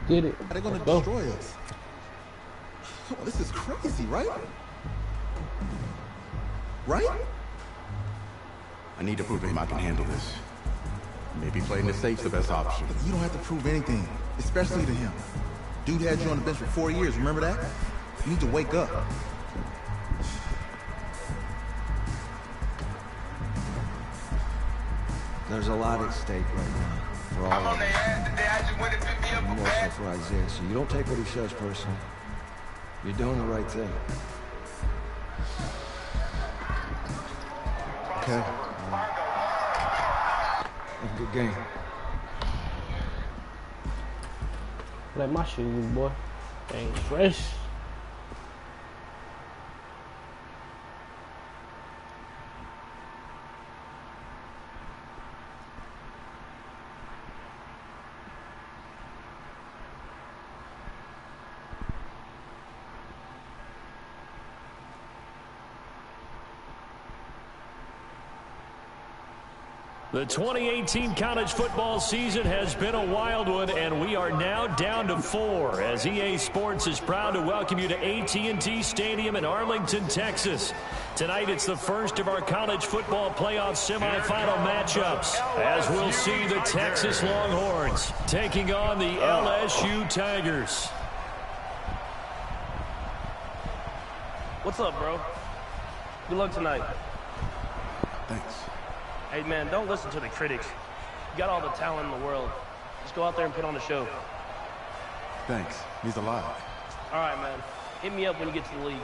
Get it. They're gonna destroy us. Oh, this is crazy, right? Right? I need to prove to him I can handle this. Maybe playing it safe's the best option. You don't have to prove anything, especially to him. Dude had you on the bench for 4 years, remember that? You need to wake up. There's a lot at stake right now for all of us. And more so for Isaiah. So you don't take what he says personally. You're doing the right thing. Okay. Have a good game. Play my shoes, boy. They ain't fresh. The 2018 college football season has been a wild one, and we are now down to 4 as EA Sports is proud to welcome you to AT&T Stadium in Arlington, Texas. Tonight, it's the first of our college football playoff semifinal matchups, as we'll see the Texas Longhorns taking on the LSU Tigers. What's up, bro? Good luck tonight. Thanks. Hey, man, don't listen to the critics. You got all the talent in the world. Just go out there and put on a show. Thanks. Means a lot. All right, man. Hit me up when you get to the league.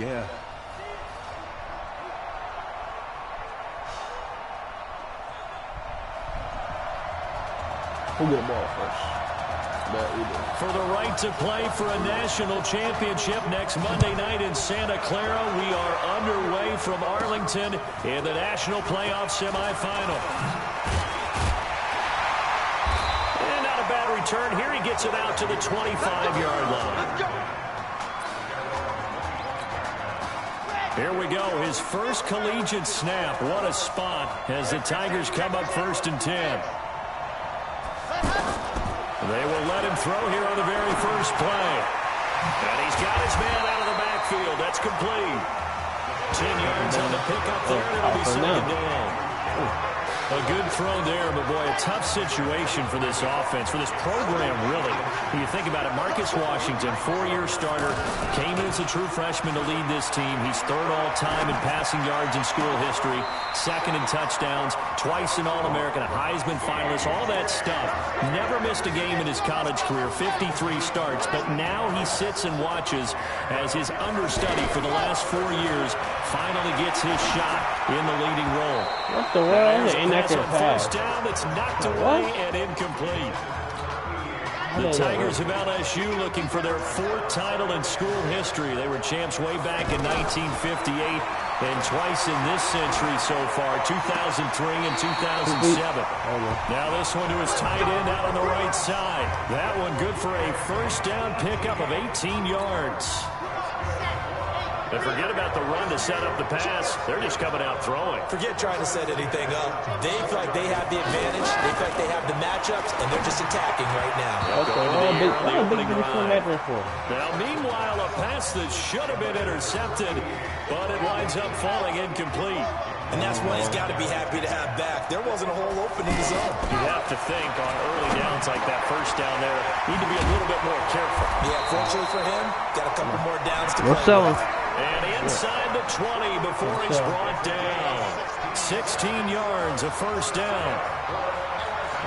Yeah. Who get the ball first? For the right to play for a national championship next Monday night in Santa Clara, we are underway from Arlington in the national playoff semifinal. And not a bad return. Here he gets it out to the 25-yard line. Here we go. His first collegiate snap. What a spot as the Tigers come up 1st and 10. They will let him throw here on the very first play. And he's got his man out of the backfield. That's complete. 10 yards on the pickup there, and it'll be second down. A good throw there, but boy, a tough situation for this offense, for this program, really. When you think about it, Marcus Washington, 4-year starter, came in as a true freshman to lead this team. He's 3rd all-time in passing yards in school history, 2nd in touchdowns, twice an All-American, a Heisman finalist, all that stuff. Never missed a game in his college career, 53 starts, but now he sits and watches as his understudy for the last 4 years finally gets his shot in the leading role. What the world? Ain't that on pass? first down that's knocked away and incomplete. The Tigers of LSU looking for their 4th title in school history. They were champs way back in 1958 and twice in this century so far, 2003 and 2007. Now this one to his tight end out on the right side. That one good for a first down pickup of 18 yards. And forget about the run to set up the pass. They're just coming out throwing. Forget trying to set anything up. They feel like they have the advantage. They feel like they have the matchups, and they're just attacking right now. Now, meanwhile, a pass that should have been intercepted, but it winds up falling incomplete. And that's one he's got to be happy to have back. There wasn't a hole open in the zone. You'd have to think on early downs like that first down there, need to be a little bit more careful. Yeah, fortunately for him, got a couple more downs to play with. And inside the 20 before he's brought down. 16 yards, a first down.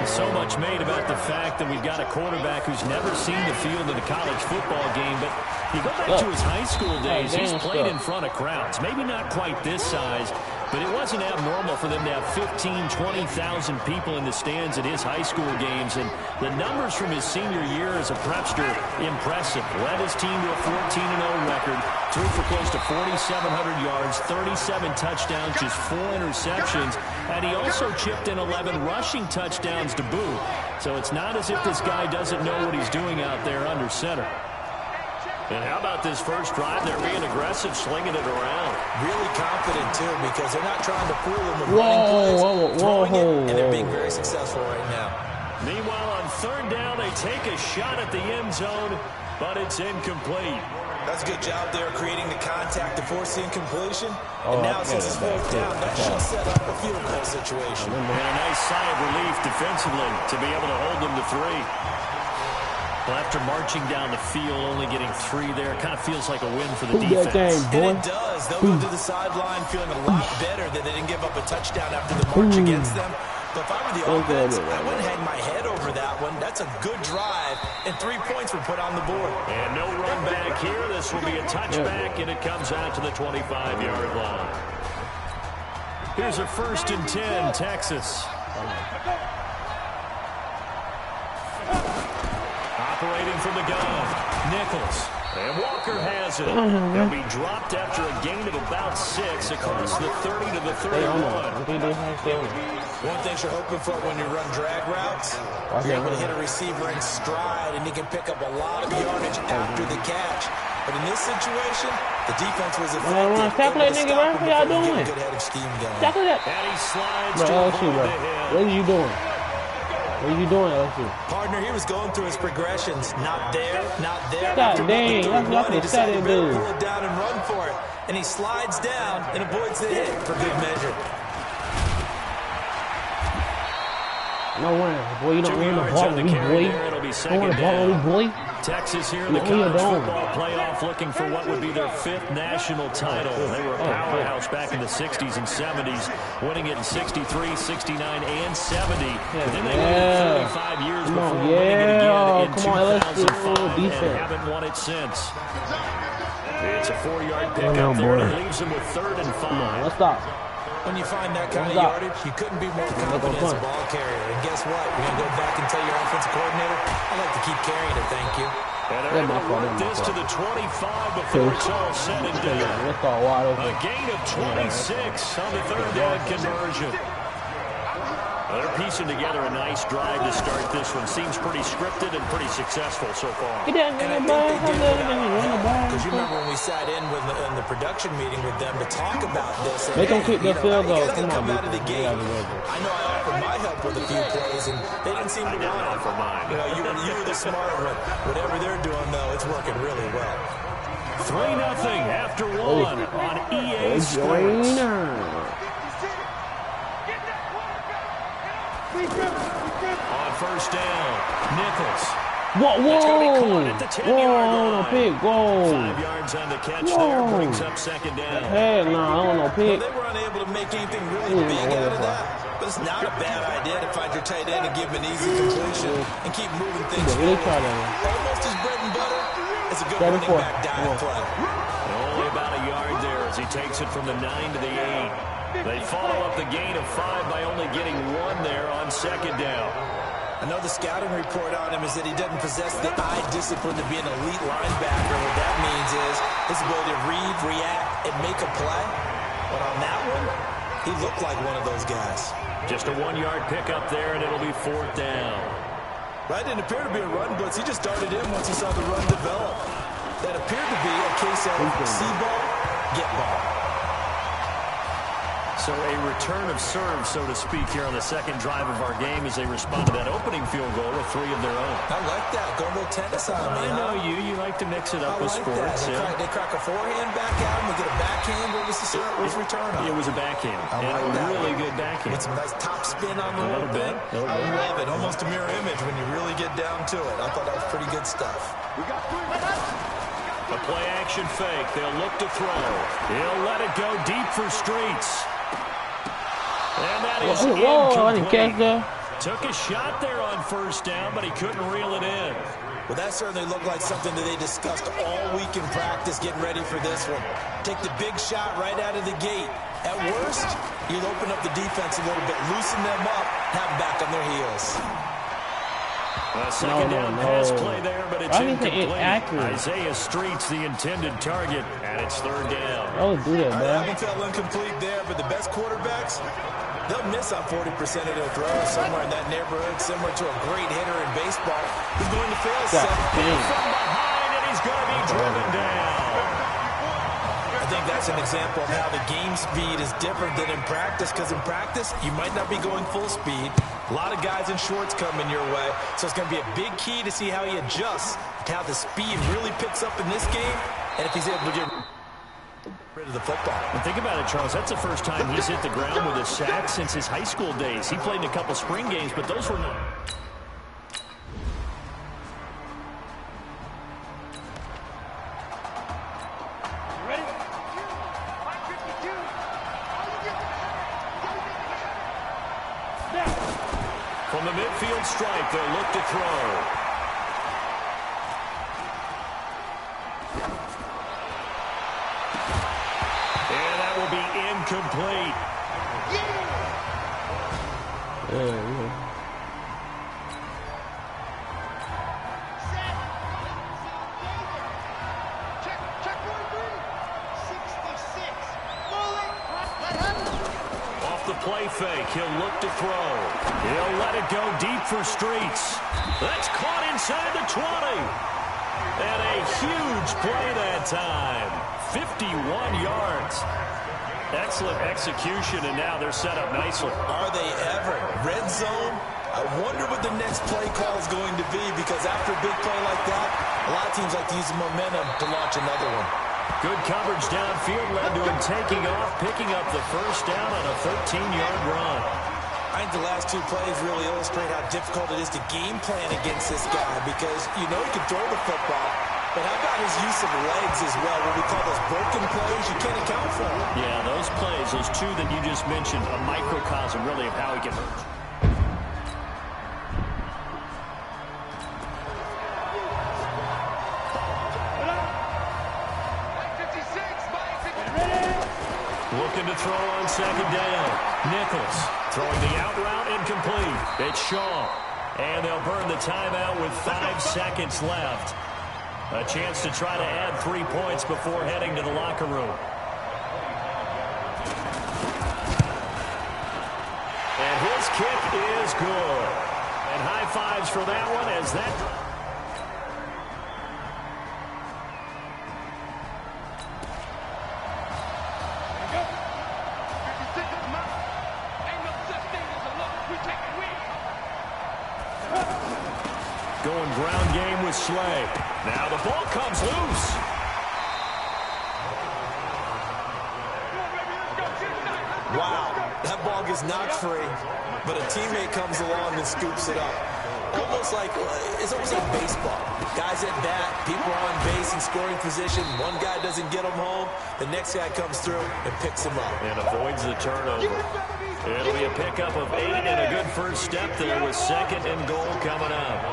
So much made about the fact that we've got a quarterback who's never seen the field in a college football game, but you go back to his high school days, he's played in front of crowds. Maybe not quite this size, but it wasn't abnormal for them to have 15,000, 20,000 people in the stands at his high school games. And the numbers from his senior year as a prepster, impressive. Led his team to a 14-0 record, threw for close to 4,700 yards, 37 touchdowns, just 4 interceptions. And he also chipped in 11 rushing touchdowns to boot. So it's not as if this guy doesn't know what he's doing out there under center. And how about this first drive? They're being aggressive, slinging it around. Really confident, too, because they're not trying to fool him with running plays, throwing it, and they're being very successful right now. Meanwhile, on third down, they take a shot at the end zone, but it's incomplete. That's a good job there creating the contact to force the incompletion. And now since it's fourth down, that should set up a field goal situation. And a nice sigh of relief defensively to be able to hold them to 3. Well, after marching down the field, only getting 3 there, it kind of feels like a win for the defense. And it does. They'll go to the sideline feeling a lot better that they didn't give up a touchdown after the march against them. But if I were the offense, I wouldn't hang my head over that one. That's a good drive, and 3 points were put on the board. And no run back here. This will be a touchback, and it comes out to the 25-yard line. Here's a 1st and 10, Texas. Operating from the gun, Nichols. And Walker has it. They'll be dropped after a gain of about 6 across the 30 to the 31. One thing you're hoping for when you run drag routes, you're able to hit a receiver in stride, and he can pick up a lot of yardage after the catch. But in this situation, the defense was effective. Tackle that nigga, bro. What y'all doing? Tackle that. And he slides to the bro. What are you doing? What are you doing, LSU? Partner, he was going through his progressions. Not there, not there. God dang, he decided to dude. pull it down and run for it. And he slides down and avoids the hit for good measure. No way. Boy, you don't run the ball with me, boy. Don't run the ball with me, boy. Texas here in the college football playoff looking for what would be their 5th national title. They were a powerhouse back in the 60s and 70s, winning it in 63, 69, and 70. And then they waited 35 years before winning it again in 2005 and haven't won it since. It's a 4-yard pickup there that leaves them with 3rd and 5. Come on, let's stop. When you find that kind of yardage, you couldn't be more confident as a ball carrier. And guess what? You're going to go back and tell your offensive coordinator, I'd like to keep carrying it, thank you. And they're able to work this to the 25 before it's all said and done. A gain of 26 on the 3rd down conversion. They're piecing together a nice drive to start this one. Seems pretty scripted and pretty successful so far. And I think they did that because you remember when we sat in the production meeting with them to talk about this. They don't kick the field goal. Come out of the gate. I know I offered my help with a few plays, and they didn't seem to want it. You were the smart one. Whatever they're doing, though, it's working really well. 3-0 after 1 on EA Sports. On 1st down, Nichols. Whoa! No pick. Whoa! 5 yards on the catch there, brings up 2nd down. Hell no, I don't know pick. Well, they were unable to make anything really big out of that. But it's not a bad idea to find your tight end and give him an easy completion and keep moving things forward. Almost his bread and butter. It's a good running back dive play. Only about a yard there as he takes it from the 9 to the 8. They follow up the gain of 5 by only getting 1 there on 2nd down. I know the scouting report on him is that he doesn't possess the eye discipline to be an elite linebacker. What that means is his ability to read, react, and make a play. But on that one, he looked like one of those guys. Just a 1-yard pickup there, and it'll be 4th down. That didn't appear to be a run blitz. He just darted in once he saw the run develop. That appeared to be a case of see ball, get ball. So a return of serve, so to speak, here on the 2nd drive of our game as they respond to that opening field goal with 3 of their own. I like that. Go a little tennis on me. I know you. You like to mix it up with sports. They crack a forehand back at him. We get a backhand. What was the return on? It was a backhand. I like that. Really good backhand. With some nice top spin on the little bit. I love it. Almost a mirror image when you really get down to it. I thought that was pretty good stuff. A play action fake. They'll look to throw. He'll let it go deep for Streets. And that is incomplete. Took a shot there on 1st down, but he couldn't reel it in. Well, that certainly looked like something that they discussed all week in practice getting ready for this one. Take the big shot right out of the gate. At worst, you'll open up the defense a little bit, loosen them up, have them back on their heels. A 2nd down pass play there, but it's incomplete. Isaiah Streets, the intended target, and it's 3rd down. Oh, do that, man. That one fell incomplete there, but the best quarterbacks, they'll miss on 40% of their throws somewhere in that neighborhood, similar to a great hitter in baseball who's going to fail 7 from behind, and he's going to be driven down. I think That's an example of how the game speed is different than in practice, because in practice, you might not be going full speed. A lot of guys in shorts coming your way, so it's going to be a big key to see how he adjusts, to how the speed really picks up in this game, and if he's able to get rid of the football. And think about it, Charles. That's the first time he's hit the ground with a sack since his high school days. He played in a couple spring games, but those were not. From the midfield stripe, they'll look to throw. And that will be incomplete. Off the play fake, he'll look to throw. He'll let it go deep for Streets. That's caught inside the 20. And a huge play that time. 51 yards. Excellent execution, and now they're set up nicely. Are they ever? Red zone? I wonder what the next play call is going to be, because after a big play like that, a lot of teams like to use the momentum to launch another one. Good coverage downfield led to him taking off, picking up the first down on a 13-yard run. I think the last two plays really illustrate how difficult it is to game plan against this guy, because you know he can throw the football, but how about his use of legs as well? What we call those broken plays, you can't account for them. Yeah, those plays, those two that you just mentioned, a microcosm really of how he can hurt. Looking to throw on second down. Nichols throwing the out route incomplete. It's Shaw. And they'll burn the timeout with 5 seconds left. A chance to try to add 3 points before heading to the locker room. And his kick is good. And high fives for that one as that... Going ground game with Slay. Now the ball comes loose. Wow, that ball gets knocked free, but a teammate comes along and scoops it up. It's almost like baseball. Guys at bat, people are on base in scoring position. One guy doesn't get him home. The next guy comes through and picks him up. And avoids the turnover. It'll be a pickup of 8 and a good first step there with 2nd and goal coming up.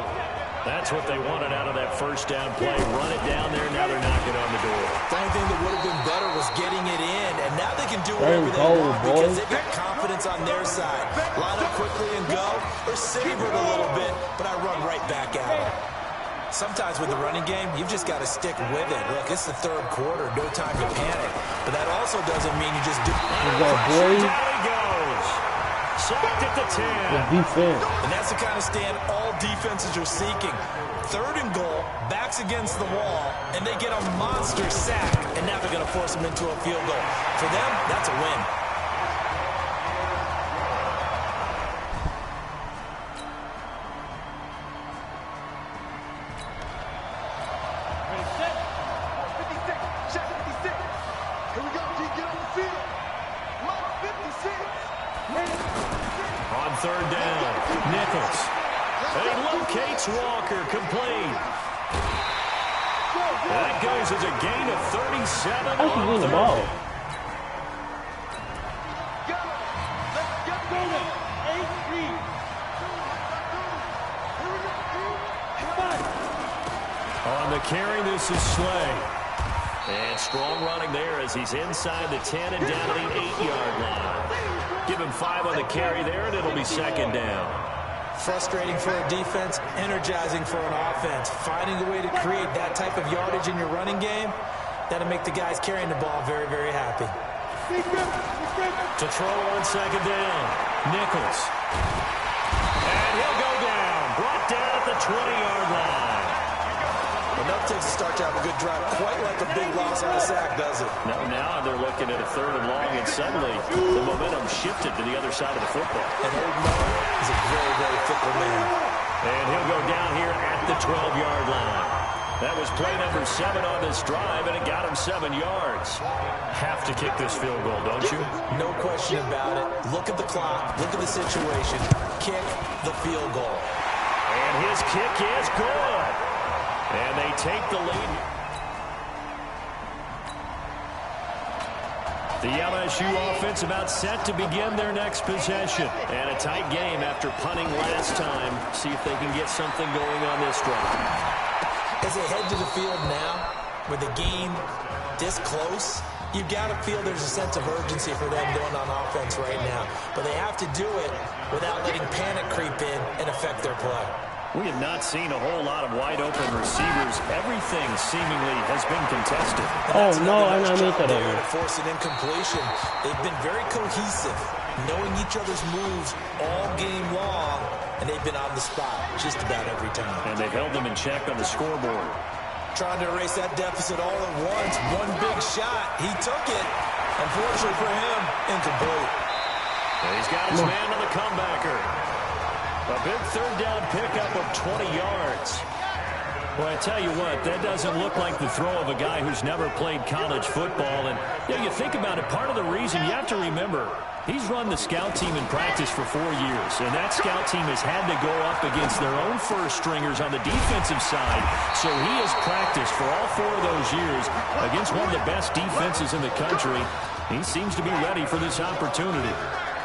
That's what they wanted out of that first down play. Run it down there. Now they're knocking on the door. The only thing that would have been better was getting it in, and now they can do whatever they want because they've got confidence on their side. Line up quickly and go, or savor it a little bit, but I run right back at it. Sometimes with the running game, you've just got to stick with it. Look, it's the third quarter, no time to panic. But that also doesn't mean you just do it. Down he goes. Sacked at the 10. The defense. And that's the kind of stand all defenses are seeking. 3rd and goal, backs against the wall, and they get a monster sack, and now they're going to force them into a field goal. For them, that's a win. On 3rd down, Nichols. And he locates Walker, complete. That goes as a gain of 37 How can you win the ball? On the carry, this is Slay. And strong running there as he's inside the 10 and down to the 8-yard line. Give him 5 on the carry there, and it'll be 2nd down. Frustrating for a defense, energizing for an offense. Finding a way to create that type of yardage in your running game, that'll make the guys carrying the ball very, very happy. To throw on 2nd down, Nichols. And he'll go down, brought down at the 20-yard line. Another it takes to start to have a good drive. Quite like a big loss on a sack, does it? Now they're looking at a 3rd and long, and suddenly the momentum shifted to the other side of the football. And Old Mo is a very, very fickle man. And he'll go down here at the 12-yard line. That was play number 7 on this drive, and it got him 7 yards. Have to kick this field goal, don't you? No question about it. Look at the clock. Look at the situation. Kick the field goal. And his kick is good. And they take the lead. The LSU offense about set to begin their next possession. And a tight game after punting last time. See if they can get something going on this drive. As they head to the field now, with the game this close, you've got to feel there's a sense of urgency for them going on offense right now. But they have to do it without letting panic creep in and affect their play. We have not seen a whole lot of wide-open receivers. Everything seemingly has been contested. Oh, no, I'm not there to force an incompletion. They've been very cohesive, knowing each other's moves all game long, and they've been on the spot just about every time. And they've held them in check on the scoreboard. Trying to erase that deficit all at once. One big shot. He took it. Unfortunately for him, incomplete. And he's got his man on the comebacker. A big 3rd down pickup of 20 yards. Well, I tell you what, that doesn't look like the throw of a guy who's never played college football. And you think about it, part of the reason you have to remember, he's run the scout team in practice for 4 years. And that scout team has had to go up against their own first stringers on the defensive side. So he has practiced for all 4 of those years against one of the best defenses in the country. He seems to be ready for this opportunity.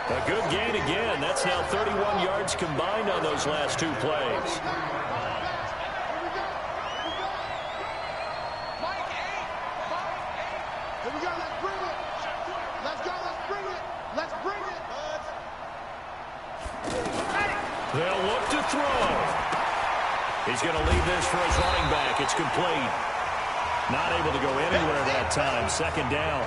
A good gain again. That's now 31 yards combined on those last 2 plays. Here we go. Let's bring it. Let's go. Let's bring it. Let's bring it. They'll look to throw. He's going to leave this for his running back. It's complete. Not able to go anywhere that time. 2nd down.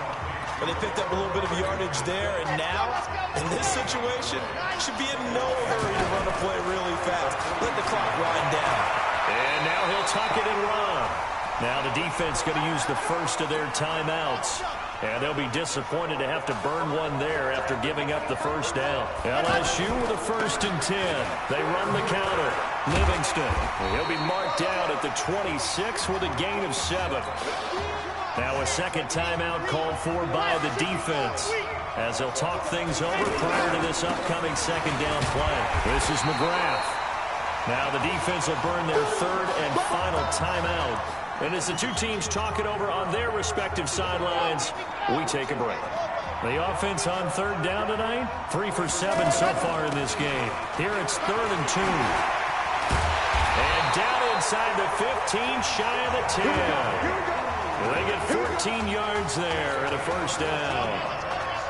But they picked up a little bit of yardage there, and now, in this situation, should be in no hurry to run a play really fast. Let the clock wind down. And now he'll tuck it and run. Now the defense going to use the first of their timeouts. And they'll be disappointed to have to burn one there after giving up the first down. LSU with a 1st and 10. They run the counter. Livingston. He'll be marked down at the 26 with a gain of 7. Now a 2nd timeout called for by the defense as they'll talk things over prior to this upcoming 2nd down play. This is McGrath. Now the defense will burn their 3rd and final timeout. And as the 2 teams talk it over on their respective sidelines, we take a break. The offense on 3rd down tonight, 3 for 7 so far in this game. Here it's 3rd and 2. And down inside the 15, shy of the 10. They get 14 yards there and a 1st down.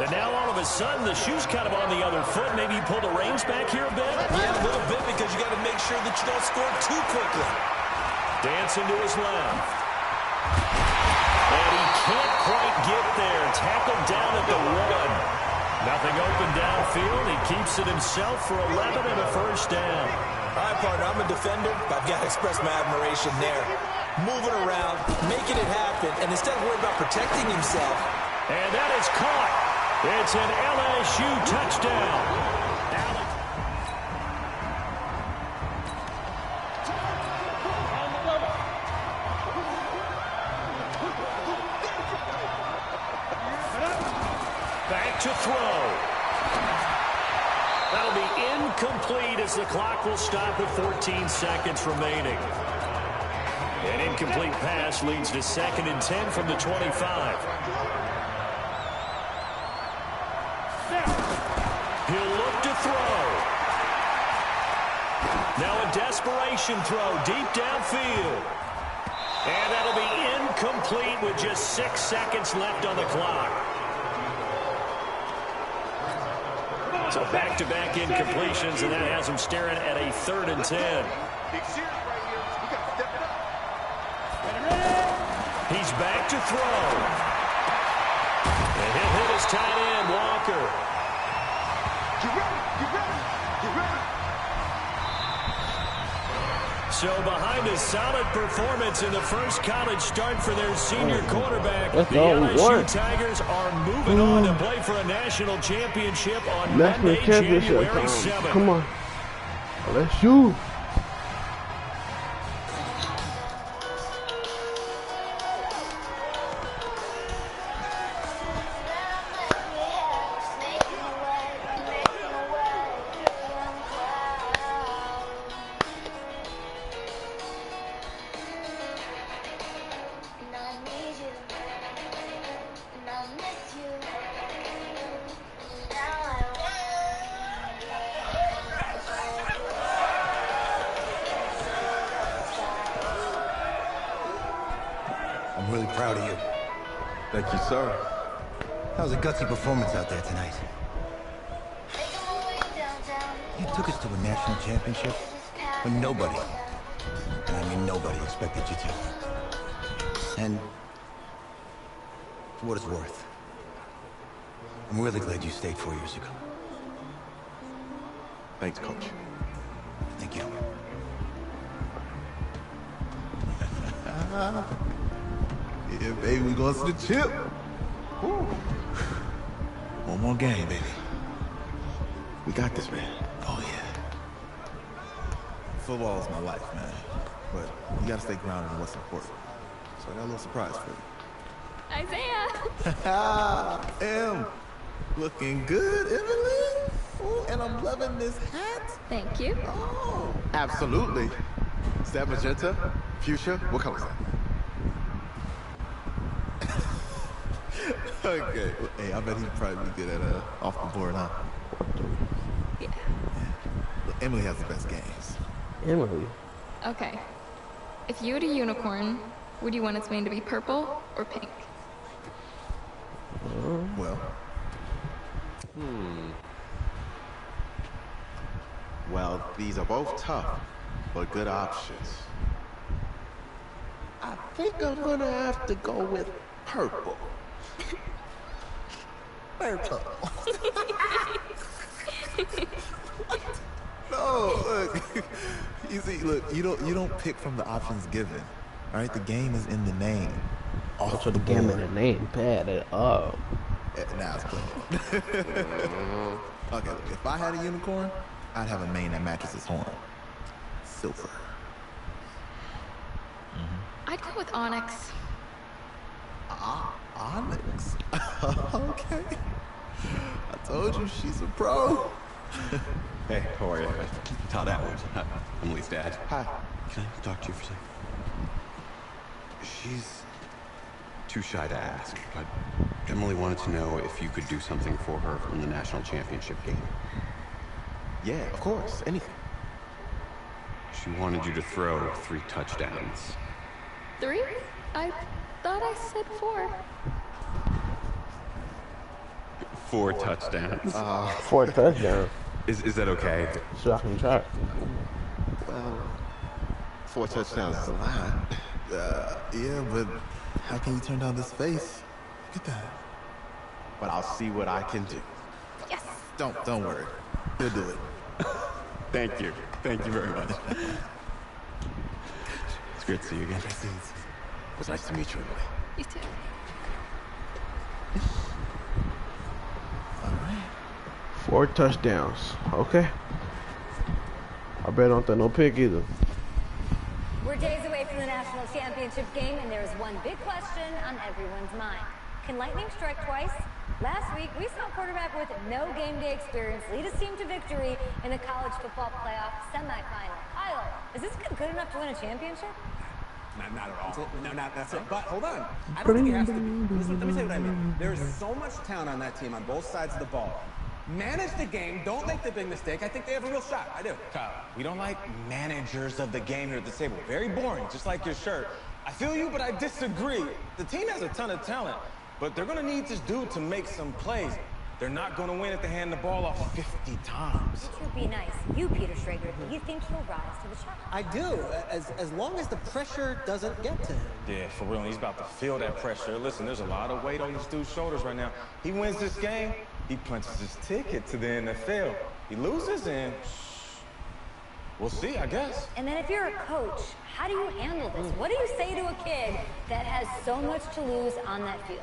And now all of a sudden the shoe's kind of on the other foot. Maybe you pull the reins back here a bit? Yeah, a little bit because you got to make sure that you don't score too quickly. Dancing to his left. And he can't quite get there. Tackled down at the 1. Nothing open downfield. He keeps it himself for 11 and a 1st down. All right, partner, I'm a defender, but I've got to express my admiration there. Moving around, making it happen, and instead of worrying about protecting himself. And that is caught. It's an LSU touchdown. Back to throw. That'll be incomplete as the clock will stop with 14 seconds remaining. An incomplete pass leads to 2nd and 10 from the 25. He'll look to throw. Now a desperation throw deep downfield. And that'll be incomplete with just 6 seconds left on the clock. So back-to-back incompletions, and that has him staring at a 3rd and 10. He's back to throw. And he'll hit his tight end, Walker. So behind a solid performance in the first college start for their senior quarterback, the LSU Tigers are moving on to play for a national championship on Monday, January 7th. Come on. LSU. I'm really proud of you. Thank you, sir. That was a gutsy performance out there tonight. You took us to a national championship when nobody, and I mean nobody, expected you to. And for what it's worth, I'm really glad you stayed 4 years ago. Thanks, Coach. Thank you. Yeah, baby, we going to the chip. Woo. One more game, baby. We got this, man. Oh, yeah. Football is my life, man. But you got to stay grounded in what's important. So I got a little surprise for you. Isaiah! Looking good, Emily. Ooh, and I'm loving this hat. Thank you. Oh. Absolutely. Is that magenta? Fuchsia? What color is that? Okay. Well, hey, I bet he'd probably be good at off the board, huh? Yeah. Look, Emily has the best games. Emily. Okay. If you had a unicorn, would you want its mane to be purple or pink? Well. Well, these are both tough, but good options. I think I'm gonna have to go with purple. Purple. No, look. You see, look, you don't pick from the options given. All right, the game is in the name. Also, the game in the name, pad it up. Now it's clean. Okay, look, if I had a unicorn, I'd have a mane that matches its horn. Silver. I'd go with onyx. Onyx. Okay. I told you she's a pro. Hey, how are you? Todd Atwood. Emily's dad. Hi. Can I talk to you for a second? She's too shy to ask, but Emily wanted to know if you could do something for her in the national championship game. Yeah, of course. Anything. She wanted you to throw 3 touchdowns. 3? I thought I said 4. 4 touchdowns. 4 touchdowns. Is that okay? Shocking track. Well, 4 touchdowns is a lot. Yeah, but how can you turn down this face? Look at that. But I'll see what I can do. Yes. Don't worry. He'll do it. Thank you. Thank you very much. It's great to see you again. Nice to meet you. It was nice to meet you, Emily. You too. All right. 4 touchdowns. Okay. I bet I don't think no pick either. We're days away from the national championship game, and there's one big question on everyone's mind. Can lightning strike twice? Last week, we saw a quarterback with no game day experience lead his team to victory in the college football playoff semifinal. Kyle, is this kid good enough to win a championship? Not at all. No, not that's it. But hold on. I don't think it has to be. Listen, let me tell you what I mean. There is so much talent on that team on both sides of the ball. Manage the game. Don't make the big mistake. I think they have a real shot. I do. Kyle, we don't like managers of the game here at the table. Very boring, just like your shirt. I feel you, but I disagree. The team has a ton of talent, but they're going to need this dude to make some plays. They're not going to win if they hand the ball off 50 times. To be nice, you, Peter Schrager, do you think he'll rise to the challenge? I do, as long as the pressure doesn't get to him. Yeah, for real. He's about to feel that pressure. Listen, there's a lot of weight on this dude's shoulders right now. He wins this game, he punches his ticket to the NFL. He loses, and We'll see, I guess. And then if you're a coach, how do you handle this? What do you say to a kid that has so much to lose on that field?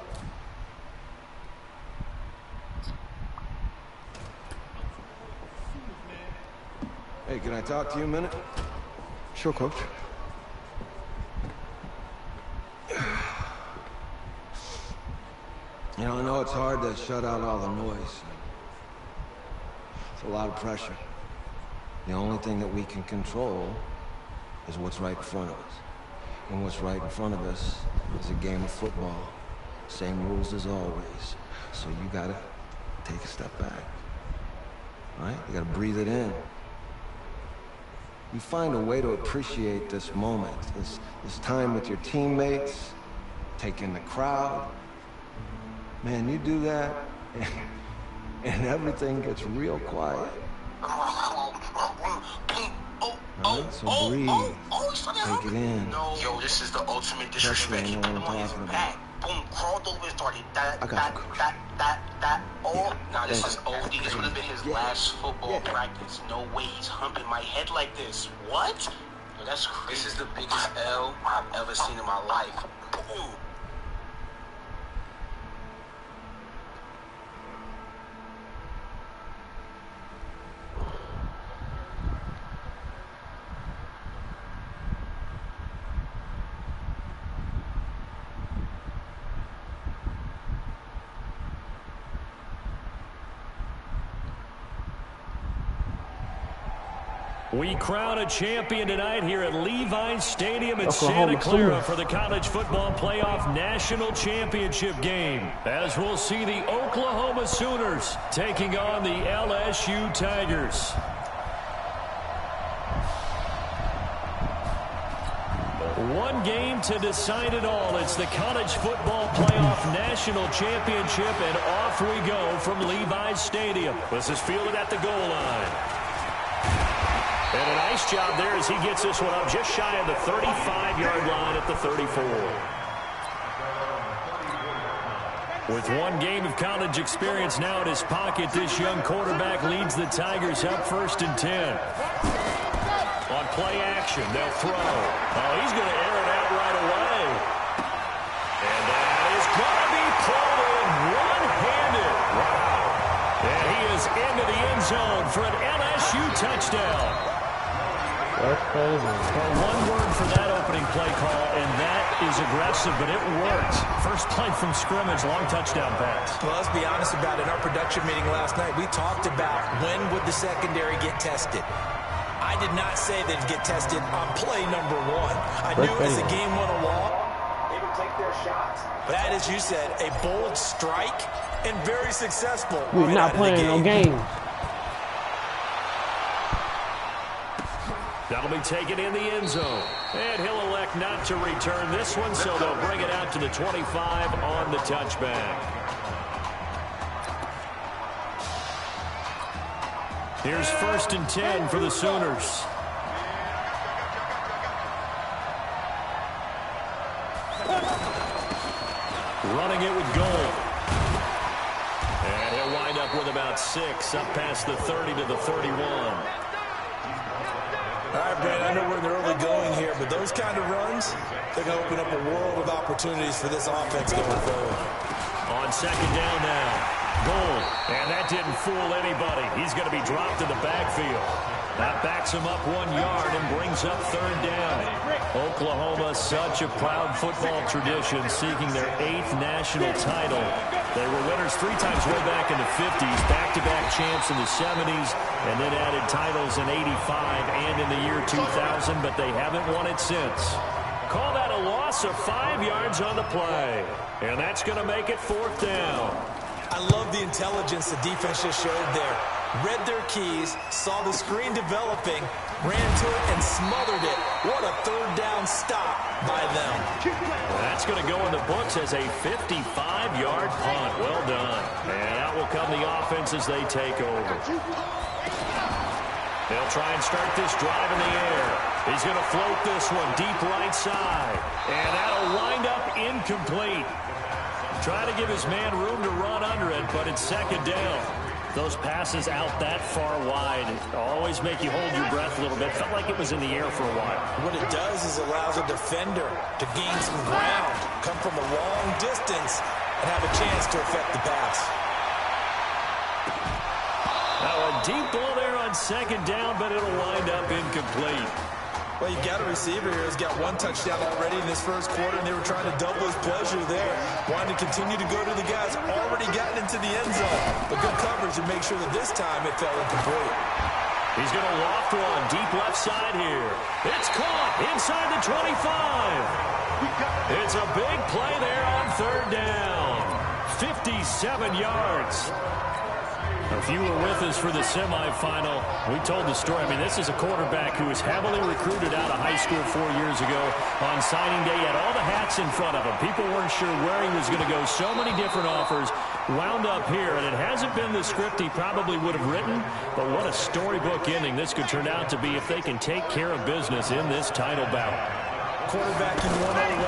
Hey, can I talk to you a minute? Sure, Coach. You know, I know it's hard to shut out all the noise. It's a lot of pressure. The only thing that we can control is what's right in front of us. And what's right in front of us is a game of football. Same rules as always. So you gotta take a step back. Right? You gotta breathe it in. You find a way to appreciate this moment, this time with your teammates, take in the crowd. Man, you do that, and everything gets real quiet. Right? So breathe. Take it in. Yo, this is the ultimate disrespect. He put him on his back. Boom, crawled over and started that. Oh, nah, this is OD. This would have been his last football practice. No way he's humping my head like this. What? Yo, that's crazy. This is the biggest L I've ever seen in my life. Boom. We crown a champion tonight here at Levi's Stadium in Santa Clara for the College Football Playoff National Championship game, as we'll see the Oklahoma Sooners taking on the LSU Tigers. One game to decide it all. It's the College Football Playoff National Championship, and off we go from Levi's Stadium. This is fielded at the goal line. And a nice job there as he gets this one up just shy of the 35-yard line at the 34. With one game of college experience now in his pocket, this young quarterback leads the Tigers up 1st and 10. On play action, they'll throw. Oh, he's going to air it out right away. And that is going to be pulled in one-handed. Wow. And he is into the end zone for an LSU touchdown. That's crazy. Well, one word for that opening play call, and that is aggressive, but it worked. First play from scrimmage, long touchdown pass. Well, let's be honest about it. In our production meeting last night, we talked about when would the secondary get tested. I did not say they'd get tested on play number 1. I knew as the game went along, they would take their shots. But that, as you said, a bold strike and very successful. We're not playing no games. That'll be taken in the end zone. And he'll elect not to return this one, so they'll bring it out to the 25 on the touchback. Here's 1st and 10 for the Sooners. Running it with Gold. And he'll wind up with about 6, up past the 30 to the 31. All right, Brent, I know we're in the early going here, but those kind of runs, they're going to open up a world of opportunities for this offense going forward. On 2nd down now, Gold, and that didn't fool anybody. He's going to be dropped in the backfield. That backs him up 1 yard and brings up 3rd down. Oklahoma, such a proud football tradition, seeking their 8th national title. They were winners 3 times way back in the 50s, back-to-back champs in the 70s, and then added titles in 85 and in the year 2000, but they haven't won it since. Call that a loss of 5 yards on the play, and that's going to make it 4th down. I love the intelligence the defense just showed there. Read their keys, saw the screen developing, ran to it, and smothered it. What a 3rd down stop by them. That's going to go in the books as a 55-yard punt. Well done. And out will come the offense as they take over. They'll try and start this drive in the air. He's going to float this one deep right side. And that'll wind up incomplete. Trying to give his man room to run under it, but it's 2nd down. those passes out that far wide always make you hold your breath a little bit. Felt like it was in the air for a while. What it does is allows a defender to gain some ground, come from a long distance, and have a chance to affect the pass. Now a deep ball there on second down, but it'll wind up incomplete. Well, you've got a receiver here who's got one touchdown already in this first quarter, and they were trying to double his pleasure there. Wanted to continue to go to the guys already gotten into the end zone. But good coverage to make sure that this time it fell incomplete. He's going to loft one deep left side here. It's caught inside the 25. It's a big play there on third down. 57 yards. If you were with us for the semifinal, we told the story. I mean, this is a quarterback who was heavily recruited out of high school 4 years ago. On signing day, he had all the hats in front of him. People weren't sure where he was going to go. So many different offers wound up here, and it hasn't been the script he probably would have written, but what a storybook ending this could turn out to be if they can take care of business in this title bout. Quarterbacking 101.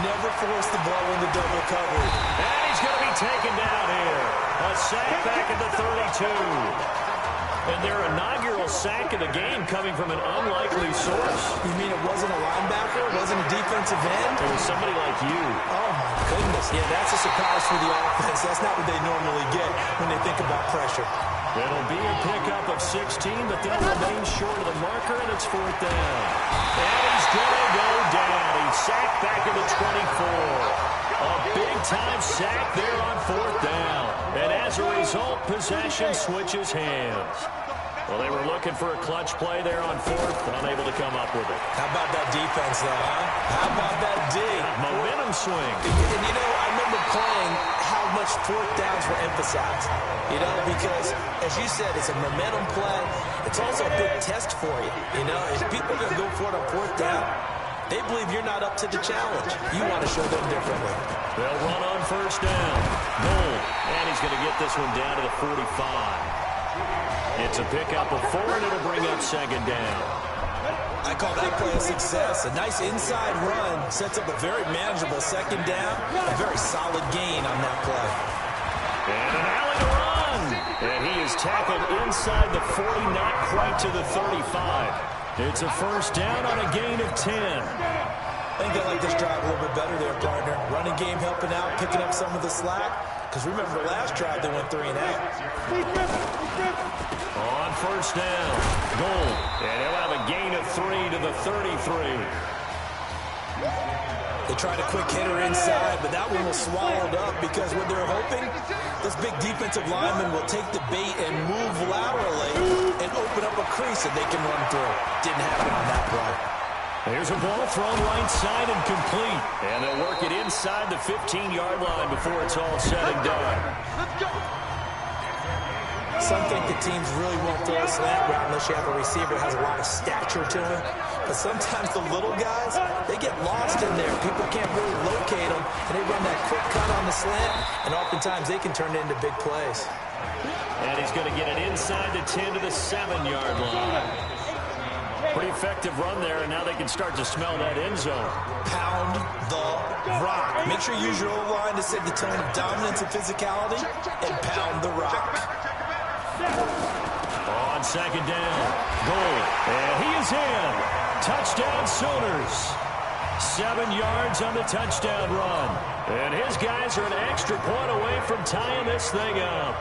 Never force the ball into double coverage. And he's going to be taken down here. A sack back at the 32. And their inaugural sack of the game coming from an unlikely source. You mean it wasn't a linebacker? It wasn't a defensive end? It was somebody like you. Oh, my goodness. Yeah, that's a surprise for the offense. That's not what they normally get when they think about pressure. It'll be a pickup of 16, but they'll remain short of the marker, and it's fourth down. And he's going to go down. He's sacked back at the 24. A big-time sack there on fourth down. And as a result, possession switches hands. Well, they were looking for a clutch play there on fourth, unable to come up with it. How about that defense, though, huh? How about that D? Momentum swing. And, you know, I remember playing how much fourth downs were emphasized. You know, because, as you said, it's a momentum play. It's also a big test for you. You know, if people are going to go for it on fourth down, they believe you're not up to the challenge. You want to show them differently. They'll run on first down. Goal. And he's going to get this one down to the 45. It's a pickup of 4, and it'll bring up second down. I call that play a success. A nice inside run sets up a very manageable second down. A very solid gain on that play. And an alley to run. And he is tackled inside the 40, not quite to the 35. It's a first down on a gain of 10. I think they like this drive a little bit better there, partner. Running game helping out, picking up some of the slack. Because remember, last drive they went 3 and out. On first down, goal. And he'll have a gain of 3 to the 33. They tried a quick hitter inside, but that one was swallowed up because what they're hoping, this big defensive lineman will take the bait and move laterally and open up a crease that they can run through. Didn't happen on that play. Here's a ball thrown right side and complete. And they'll work it inside the 15-yard line before it's all said and done. Let's go. Some think the teams really won't throw a slant route unless you have a receiver that has a lot of stature to him. But sometimes the little guys, they get lost in there. People can't really locate them, and they run that quick cut on the slant, and oftentimes they can turn it into big plays. And he's going to get it inside the 10 to the 7-yard line. Pretty effective run there, and now they can start to smell that end zone. Pound the rock. Make sure you use your O-line to set the tone of dominance and physicality, and pound the rock. On second down, goal, and he is in. Touchdown Sooners. 7 yards on the touchdown run. And his guys are an extra point away from tying this thing up.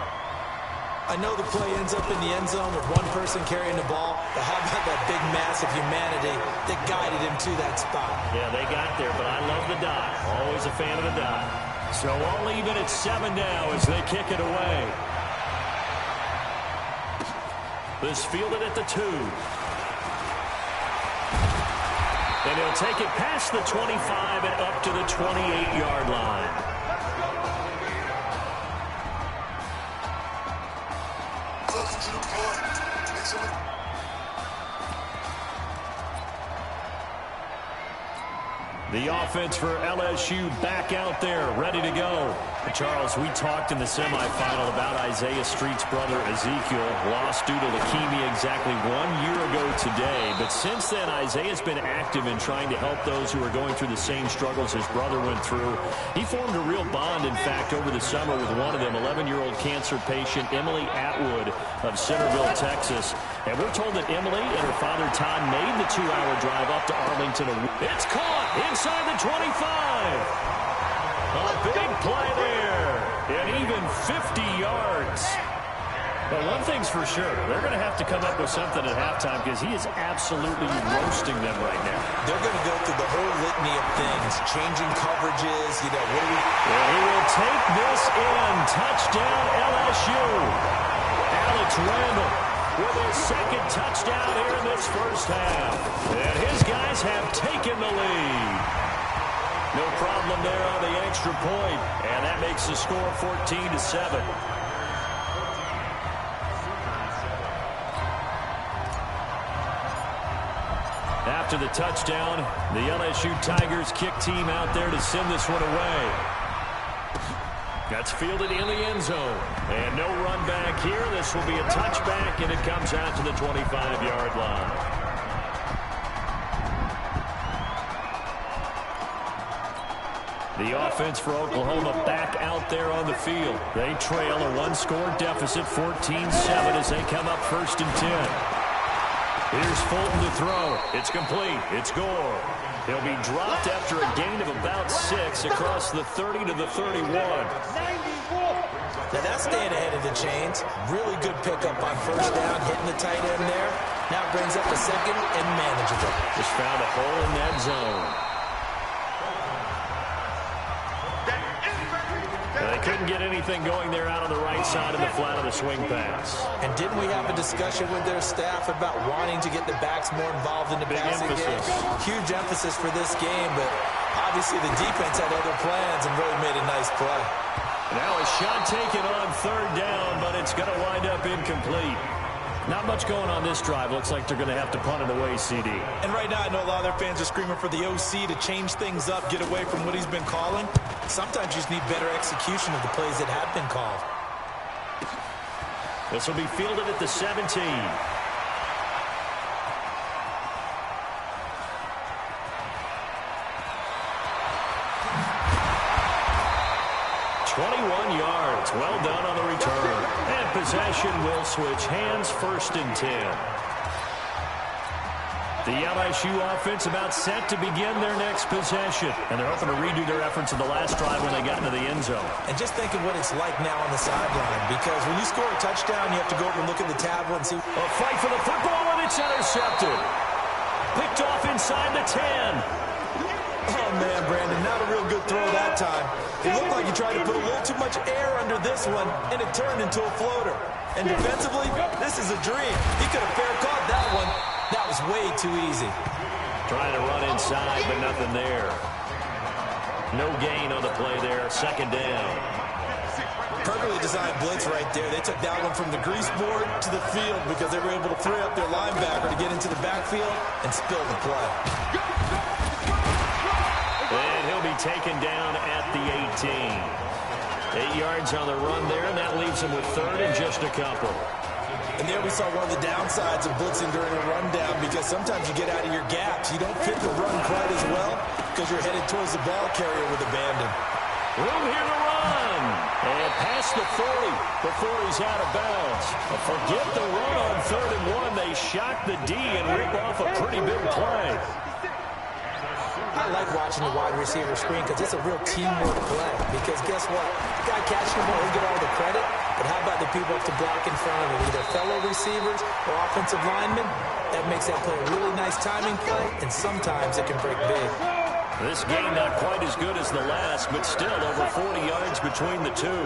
I know the play ends up in the end zone with one person carrying the ball, but how about that big mass of humanity that guided him to that spot? Yeah, they got there, but I love the dive. Always a fan of the dive. So all even at 7 now as they kick it away. This fielded at the 2. And he'll take it past the 25 and up to the 28-yard line. The offense for LSU back out there, ready to go. Charles, we talked in the semifinal about Isaiah Street's brother Ezekiel, lost due to leukemia exactly 1 year ago today. But since then, Isaiah's been active in trying to help those who are going through the same struggles his brother went through. He formed a real bond, in fact, over the summer with one of them, 11-year-old cancer patient Emily Atwood of Centerville, Texas. And we're told that Emily and her father Todd made the 2-hour drive up to Arlington. It's caught inside the 25. A big play there, and even 50 yards. But one thing's for sure, they're going to have to come up with something at halftime because he is absolutely roasting them right now. They're going to go through the whole litany of things, changing coverages, you know, what do we... And he will take this in. Touchdown, LSU. Alex Randall with his second touchdown here in this first half. And his guys have taken the lead. No problem there on the extra point, and that makes the score 14-7. After the touchdown, the LSU Tigers kick team out there to send this one away. That's fielded in the end zone. And no run back here. This will be a touchback, and it comes out to the 25-yard line. The offense for Oklahoma back out there on the field. They trail a one-score deficit, 14-7, as they come up 1st and 10. Here's Fulton to throw. It's complete. It's Gore. He'll be dropped after a gain of about 6 across the 30 to the 31. Now that's staying ahead of the chains. Really good pickup on 1st down, hitting the tight end there. Now it brings up the 2nd and manageable. Just found a hole in that zone. They couldn't get anything going there out on the right side of the flat of the swing pass. And didn't we have a discussion with their staff about wanting to get the backs more involved in the passing game? Huge emphasis for this game, but obviously the defense had other plans and really made a nice play. Now a shot taken on 3rd down, but it's going to wind up incomplete. Not much going on this drive. Looks like they're going to have to punt it away, CD. And right now I know a lot of their fans are screaming for the OC to change things up, get away from what he's been calling. Sometimes you just need better execution of the plays that have been called. This will be fielded at the 17. 21 yards. Well done on the return. And possession will switch hands, 1st and 10. The LSU offense about set to begin their next possession. And they're hoping to redo their efforts in the last drive when they got into the end zone. And just think of what it's like now on the sideline. Because when you score a touchdown, you have to go over and look at the tablet and see. A fight for the football, and it's intercepted. Picked off inside the 10. Oh, man, Brandon, not a real good throw that time. It looked like he tried to put a little too much air under this one, and it turned into a floater. And defensively, this is a dream. He could have fair caught that one. That was way too easy. Trying to run inside, but nothing there. No gain on the play there. 2nd down. Perfectly designed blitz right there. They took that one from the grease board to the field because they were able to free up their linebacker to get into the backfield and spill the play. And he'll be taken down at the 18. 8 yards on the run there, and that leaves him with 3rd and just a couple. And there we saw one of the downsides of blitzing during a rundown because sometimes you get out of your gaps. You don't fit the run quite as well because you're headed towards the ball carrier with abandon. Room here to run. And past the 40 before he's out of bounds. Forget the run on 3rd and 1. They shock the D and rip off a pretty big play. I like watching the wide receiver screen because it's a real teamwork play. Because guess what? The guy catching the ball, he'll get all the credit. But how about the people up to block in front of him? Either fellow receivers or offensive linemen. That makes that play a really nice timing play. And sometimes it can break big. This game not quite as good as the last, but still over 40 yards between the two.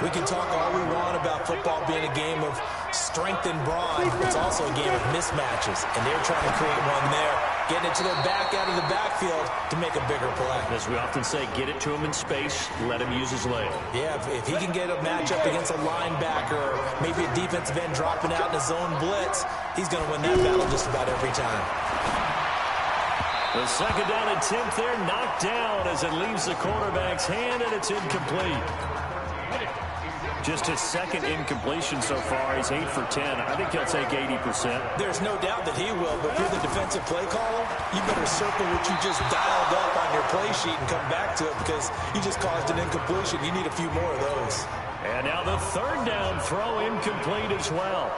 We can talk all we want about football being a game of strength and brawn. It's also a game of mismatches, and they're trying to create one there. Getting it to their back out of the backfield to make a bigger play. As we often say, get it to him in space, let him use his leg. Yeah, if he can get a matchup against a linebacker or maybe a defensive end dropping out in a zone blitz, he's going to win that battle just about every time. The second down attempt there knocked down as it leaves the quarterback's hand, and it's incomplete. Just his second incompletion so far. He's 8 for 10. I think he'll take 80%. There's no doubt that he will, but if you're the defensive play caller, you better circle what you just dialed up on your play sheet and come back to it because you just caused an incompletion. You need a few more of those. And now the third down throw incomplete as well.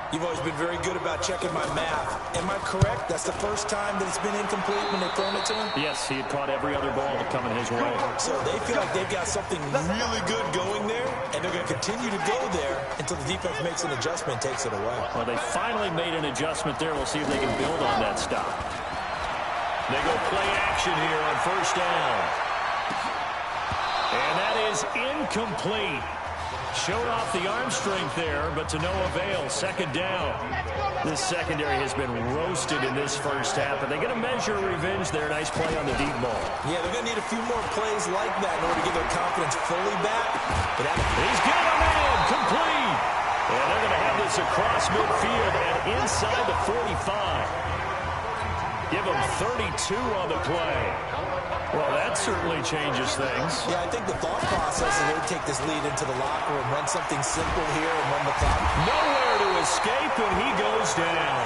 You've always been very good about checking my math. Am I correct? That's the first time that it's been incomplete when they've thrown it to him? Yes, he had caught every other ball coming his way. So they feel like they've got something really good going there, and they're going to continue to go there until the defense makes an adjustment and takes it away. Well, they finally made an adjustment there. We'll see if they can build on that stop. They go play action here on first down. And that is incomplete. Showed off the arm strength there, but to no avail. Second down. This secondary has been roasted in this first half, but they're going to measure revenge there. Nice play on the deep ball. Yeah, they're going to need a few more plays like that in order to get their confidence fully back. But he's got him in. Complete. And they're going to have this across midfield and inside the 45. Give them 32 on the play. Well, that certainly changes things. Yeah, I think the thought process is they take this lead into the locker room, run something simple here, and run the clock. Nowhere to escape, and he goes down.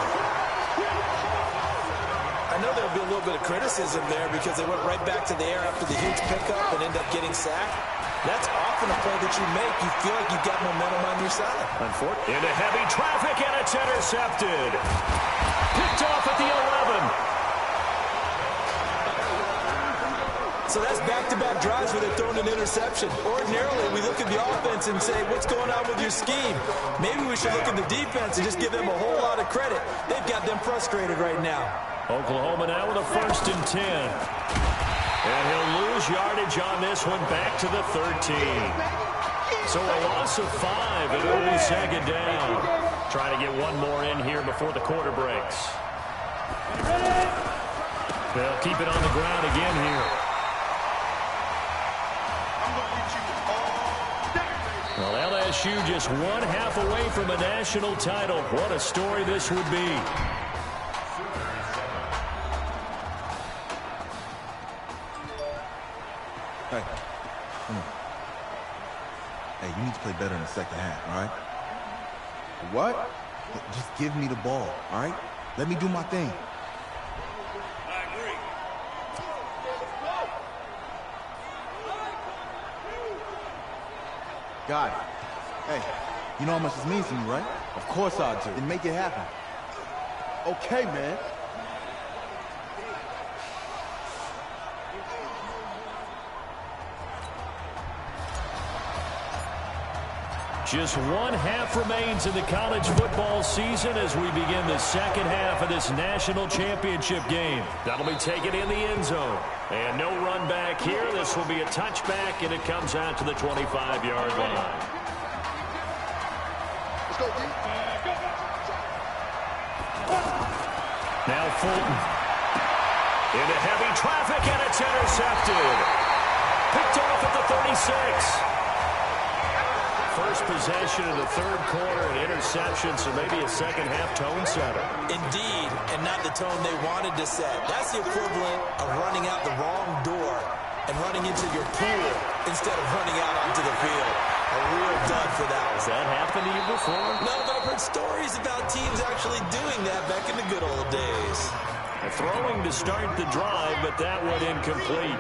I know there'll be a little bit of criticism there because they went right back to the air after the huge pickup and end up getting sacked. That's often a play that you make. You feel like you've got momentum on your side. Unfortunately, into heavy traffic, and it's intercepted. Picked off at the 11. So that's back-to-back drives where they're throwing an interception. Ordinarily, we look at the offense and say, what's going on with your scheme? Maybe we should look at the defense and just give them a whole lot of credit. They've got them frustrated right now. Oklahoma now with a 1st and 10. And he'll lose yardage on this one back to the 13. So a loss of 5, and it'll be second down. Trying to get one more in here before the quarter breaks. They'll keep it on the ground again here. Well, LSU just one half away from a national title. What a story this would be. Hey, come on. Hey, you need to play better in the second half, all right? What? Just give me the ball, all right? Let me do my thing. Got it. Hey, you know how much this means to me, right? Of course I do. Then make it happen. Okay, man. Just one half remains in the college football season as we begin the second half of this national championship game. That'll be taken in the end zone. And no run back here. This will be a touchback, and it comes out to the 25-yard line. Now Fulton. Into heavy traffic, and it's intercepted. Picked off at the 36. First possession of the third quarter, an interception, so maybe a second-half tone setter. Indeed, and not the tone they wanted to set. That's the equivalent of running out the wrong door and running into your pool instead of running out onto the field. A real dud for that one. Has that happened to you before? No, but I've heard stories about teams actually doing that back in the good old days. Throwing to start the drive, but that went incomplete.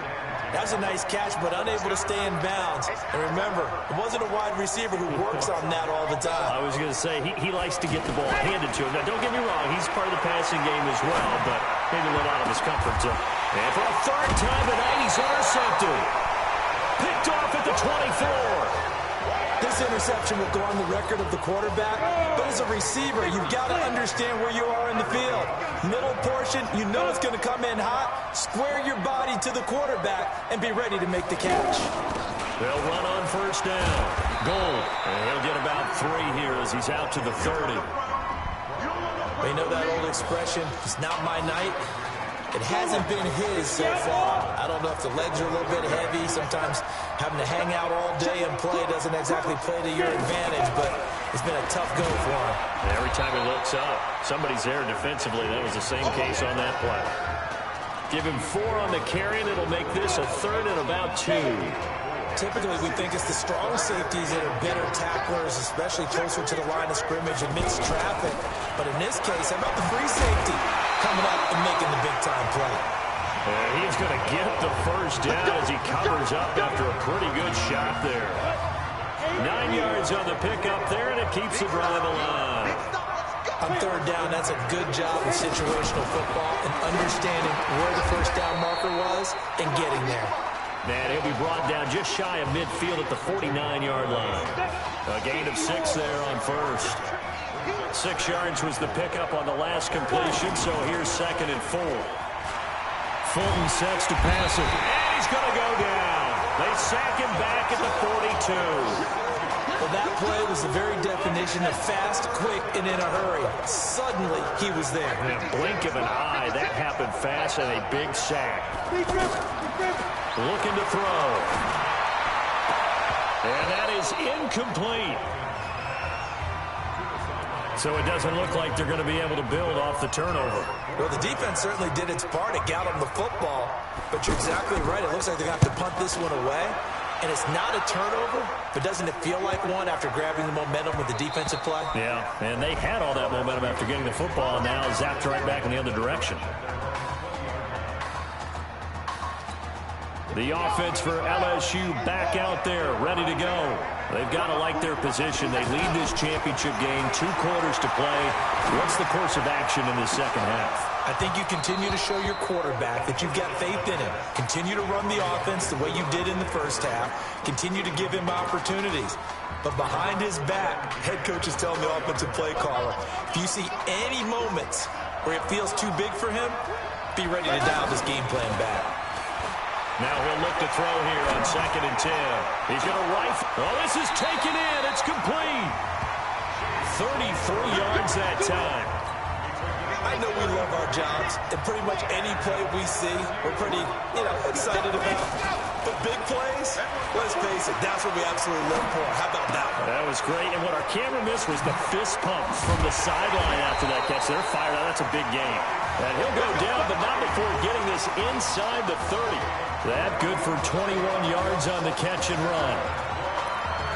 That was a nice catch, but unable to stay in bounds. And remember, it wasn't a wide receiver who works on that all the time. I was going to say, he likes to get the ball handed to him. Now, don't get me wrong, he's part of the passing game as well, but maybe a little out of his comfort zone. And for a third time tonight, he's intercepted. Picked off at the 24. This interception will go on the record of the quarterback, but as a receiver, you've got to understand where you are in the field. Middle portion, you know it's going to come in hot. Square your body to the quarterback and be ready to make the catch. They'll run on first down. Goal. And he'll get about 3 here as he's out to the 30. You know that old expression, it's not my night. It hasn't been his so far. I don't know if the legs are a little bit heavy. Sometimes having to hang out all day and play doesn't exactly play to your advantage, but it's been a tough go for him. And every time he looks up, somebody's there defensively. That was the same case on that play. Give him 4 on the carry, and it'll make this a 3rd and about 2. Typically, we think it's the strong safeties that are better tacklers, especially closer to the line of scrimmage amidst traffic. But in this case, how about the free safety coming up and making the big-time play? He's going to get the first down as he covers up after a pretty good shot there. 9 yards on the pickup there, and it keeps the drive alive. On 3rd down, that's a good job of situational football and understanding where the first down marker was and getting there. Man, he'll be brought down just shy of midfield at the 49-yard line. A gain of 6 there on first. 6 yards was the pickup on the last completion, so here's 2nd and 4. Fulton sets to pass it, and he's going to go down. They sack him back at the 42. Well, that play was the very definition of fast, quick, and in a hurry. Suddenly, he was there. In a blink of an eye, that happened fast and a big sack. Looking to throw. And that is incomplete. So it doesn't look like they're going to be able to build off the turnover. Well, the defense certainly did its part. It got them the football. But you're exactly right. It looks like they're going to have to punt this one away. And it's not a turnover, but doesn't it feel like one after grabbing the momentum with the defensive play? Yeah, and they had all that momentum after getting the football, and now zapped right back in the other direction. The offense for LSU back out there, ready to go. They've got to like their position. They lead this championship game, 2 quarters to play. What's the course of action in the second half? I think you continue to show your quarterback that you've got faith in him. Continue to run the offense the way you did in the first half. Continue to give him opportunities. But behind his back, head coach is telling the offensive play caller, if you see any moments where it feels too big for him, be ready to dial this game plan back. Now he'll look to throw here on 2nd and 10. He's going to rifle. Oh, this is taken in. It's complete. 33 yards that time. I know we love our jobs, and pretty much any play we see, we're pretty, excited about. But big plays, let's face it, that's what we absolutely live for. How about that one? That was great, and what our camera missed was the fist pump from the sideline after that catch. They're fired out. That's a big game. And he'll go down, but not before getting this inside the 30. That good for 21 yards on the catch and run.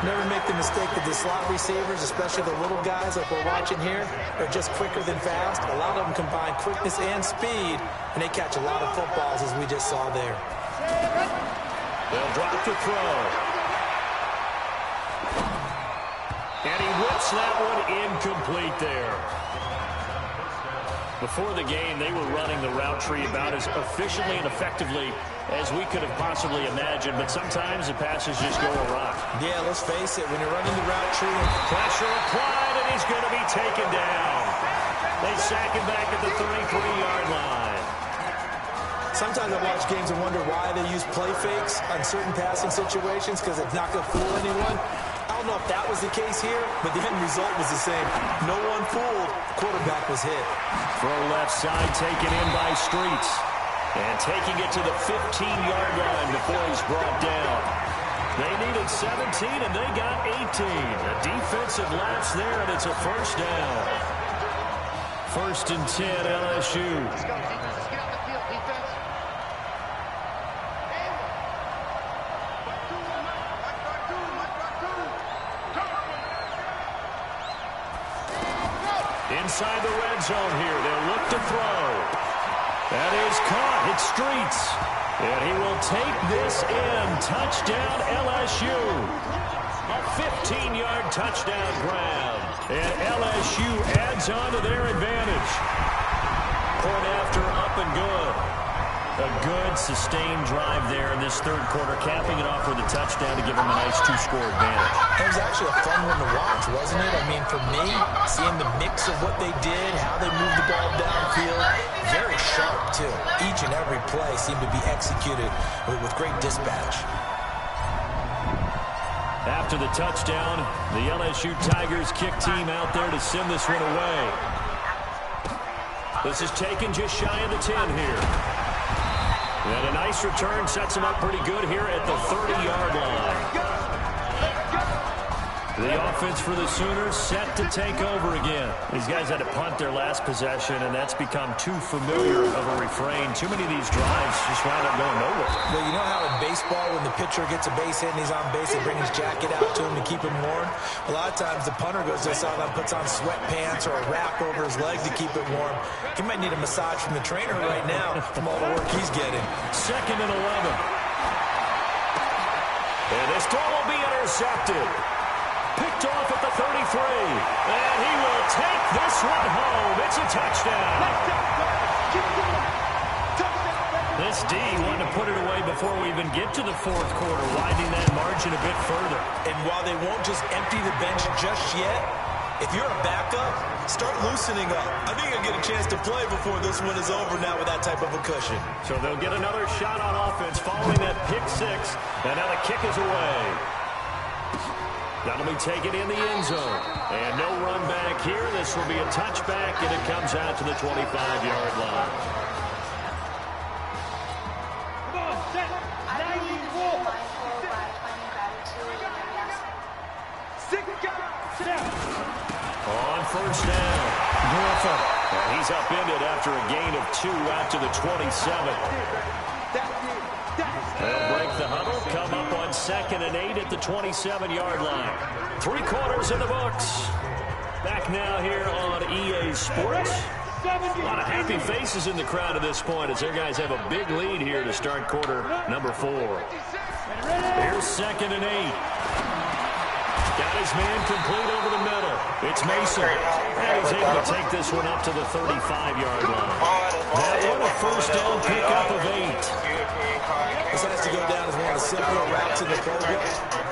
Never make the mistake that the slot receivers, especially the little guys like we're watching here, are just quicker than fast. A lot of them combine quickness and speed, and they catch a lot of footballs, as we just saw there. They'll drop to throw. And he whips that one incomplete there. Before the game, they were running the route tree about as efficiently and effectively as we could have possibly imagined, but sometimes the passes just go awry. Yeah, let's face it, when you're running the route tree, pressure applied, and he's going to be taken down. They sack him back at the 33-yard line. Sometimes I watch games and wonder why they use play fakes on certain passing situations, because it's not going to fool anyone. I don't know if that was the case here, but the end result was the same. No one fooled. Quarterback was hit. Throw left side taken in by Streets. And taking it to the 15-yard line before he's brought down. They needed 17, and they got 18. A defensive lapse there, and it's a first down. 1st and 10, LSU. Let's go, defense. Let's get out the field, defense. Inside the red zone here. They'll look to throw. That is caught. It's Streets. And he will take this in. Touchdown, LSU. A 15-yard touchdown grab. And LSU adds on to their advantage. Point after up and good. A good, sustained drive there in this 3rd quarter, capping it off with a touchdown to give them a nice 2-score advantage. It was actually a fun one to watch, wasn't it? I mean, for me, seeing the mix of what they did, how they moved the ball downfield, very sharp, too. Each and every play seemed to be executed with great dispatch. After the touchdown, the LSU Tigers kick team out there to send this one away. This is taken just shy of the 10 here. And a nice return sets him up pretty good here at the 30-yard line. The offense for the Sooners set to take over again. These guys had to punt their last possession, and that's become too familiar of a refrain. Too many of these drives just wound up going nowhere. Well, you know how in baseball, when the pitcher gets a base hit and he's on base, they bring his jacket out to him to keep him warm? A lot of times the punter goes to the sideline, puts on sweatpants or a wrap over his leg to keep it warm. He might need a massage from the trainer right now from all the work he's getting. 2nd and 11. And this throw will be intercepted. Picked off at the 33. And he will take this one home. It's a touchdown. This D wanted to put it away before we even get to the 4th quarter, widening that margin a bit further. And while they won't just empty the bench just yet, if you're a backup, start loosening up. I think you'll get a chance to play before this one is over now with that type of a cushion. So they'll get another shot on offense following that pick 6. And now the kick is away. That'll be taken in the end zone. And no run back here. This will be a touchback, and it comes out to the 25-yard line. On first down. And he's upended after a gain of 2 out to the 27. They'll break the huddle, come up on 2nd and 8 at the 27-yard line. 3 quarters in the books. Back now here on EA Sports. A lot of happy faces in the crowd at this point as their guys have a big lead here to start quarter number 4. Here's 2nd and 8. Got his man complete over the middle. It's Mason. And he's able to take this one up to the 35-yard line. That one a first down pickup of 8. This has to go down as one of the simpler routes in the program,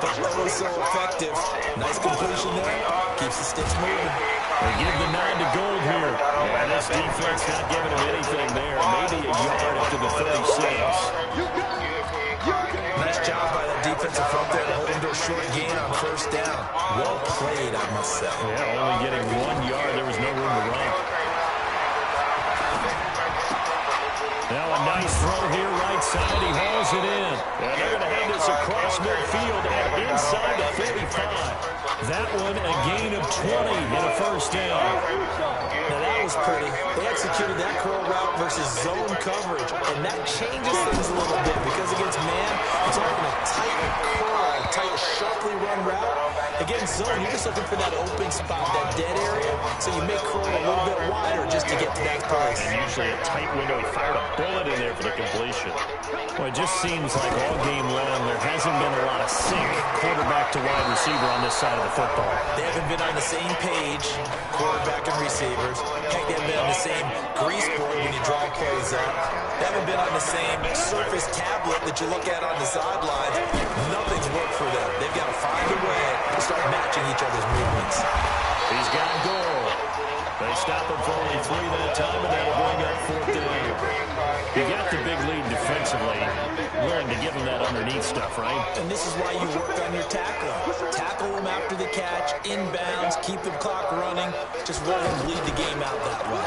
but always so effective. Nice completion there. Keeps the sticks moving. They give the nod to Gold here. And this defense not giving him anything there. Maybe a yard up to the 36. Nice job by that defensive front there to hold him to a short gain on first down. Well played, I must say. Yeah, only getting 1 yard. There was no room to run. Now a nice throw here, right side. He hauls it in. And they're going to have this across midfield and inside the 45. That one a gain of 20 in a first down. Now that was pretty. They executed that curl route versus zone coverage, and that changes things a little bit because against man, it's often a tight curl, tight, sharply run route. Against zone, you're just looking for that open spot, that dead area, so you make curl a little bit wider just to get to that place. And usually a tight window. He fired a bullet in there for the completion. Well, it just seems like all game long there hasn't been a lot of sync quarterback to wide receiver on this side of the football. They haven't been on the same page, quarterback and receivers. Heck, they haven't been on the same grease board when you draw plays up. They haven't been on the same surface tablet that you look at on the sidelines. Nothing's worked for them. They've got to find a way to start matching each other's movements. He's got a goal. They stop him for only 3 that time, and that'll bring up 4th down. You got the big lead defensively. Willing to give him that underneath stuff, right? And this is why you work on your tackling. Tackle them after the catch, inbounds, keep the clock running. Just let them bleed the game out that way.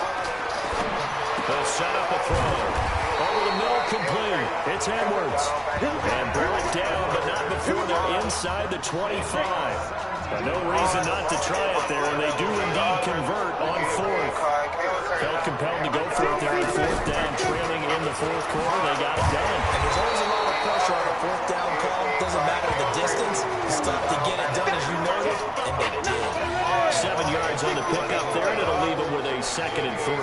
They'll set up a throw. Over the middle, complete. It's Edwards. And brought down, but not before they're inside the 25. No reason not to try it there, and they do indeed convert on 4th. Felt compelled to go for it there on 4th down, trailing in the 4th quarter. They got it done. And there's always a lot of pressure on a 4th down call. Doesn't matter the distance. You stop to get it done, as you noted, and they did. 7 yards on the pickup there, and it'll leave them with a 2nd and 3.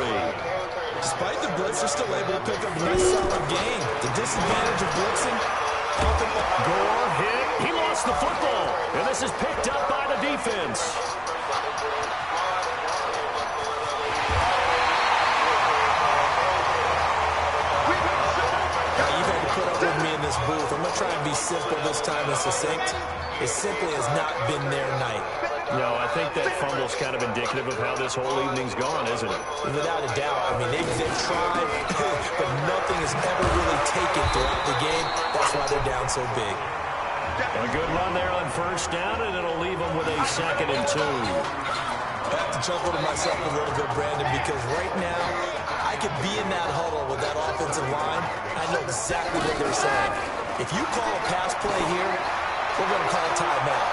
Despite the blitz, they're still able to pick up a nice solid gain. The disadvantage of blitzing. Gore hit. He lost the football. And this is picked up by the defense. Now, you've had to put up with me in this booth. I'm going to try and be simple this time and succinct. It simply has not been their night. No, I think that fumble's kind of indicative of how this whole evening's gone, isn't it? Without a doubt. I mean, they've tried, but nothing has ever really taken throughout the game. That's why they're down so big. A good run there on first down, and it'll leave them with a 2nd and 2. I have to chuckle to myself a little bit, Brandon, because right now, I could be in that huddle with that offensive line. I know exactly what they're saying. If you call a pass play here, We're going to call timeout.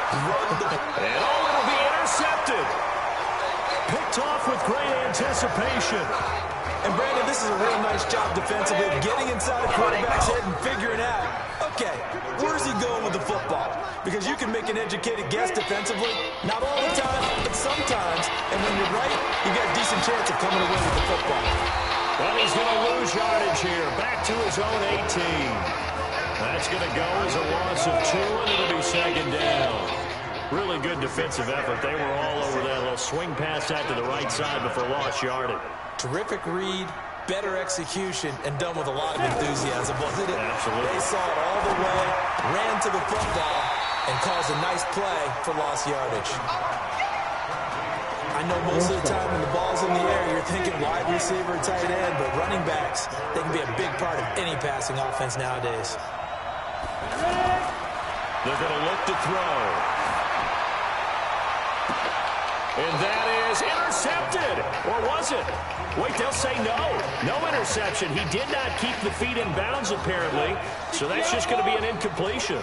And it'll be intercepted. Picked off with great anticipation. And Brandon, this is a real nice job defensively, getting inside a quarterback's head and figuring out, okay, where's he going with the football? Because you can make an educated guess defensively, not all the time, but sometimes. And when you're right, you got a decent chance of coming away with the football. Well, he's going to lose yardage here, back to his own 18. That's going to go as a loss of 2, and it'll be second down. Really good defensive effort. They were all over that little swing pass out to the right side before lost yardage. Terrific read, better execution, and done with a lot of enthusiasm, wasn't it? Absolutely. They saw it all the way, ran to the football, and caused a nice play for lost yardage. I know most of the time when the ball's in the air, you're thinking wide receiver, tight end, but running backs, they can be a big part of any passing offense nowadays. They're going to look to throw. And that is intercepted. Or was it? Wait, they'll say no. No interception. He did not keep the feet in bounds, apparently. So that's just going to be an incompletion.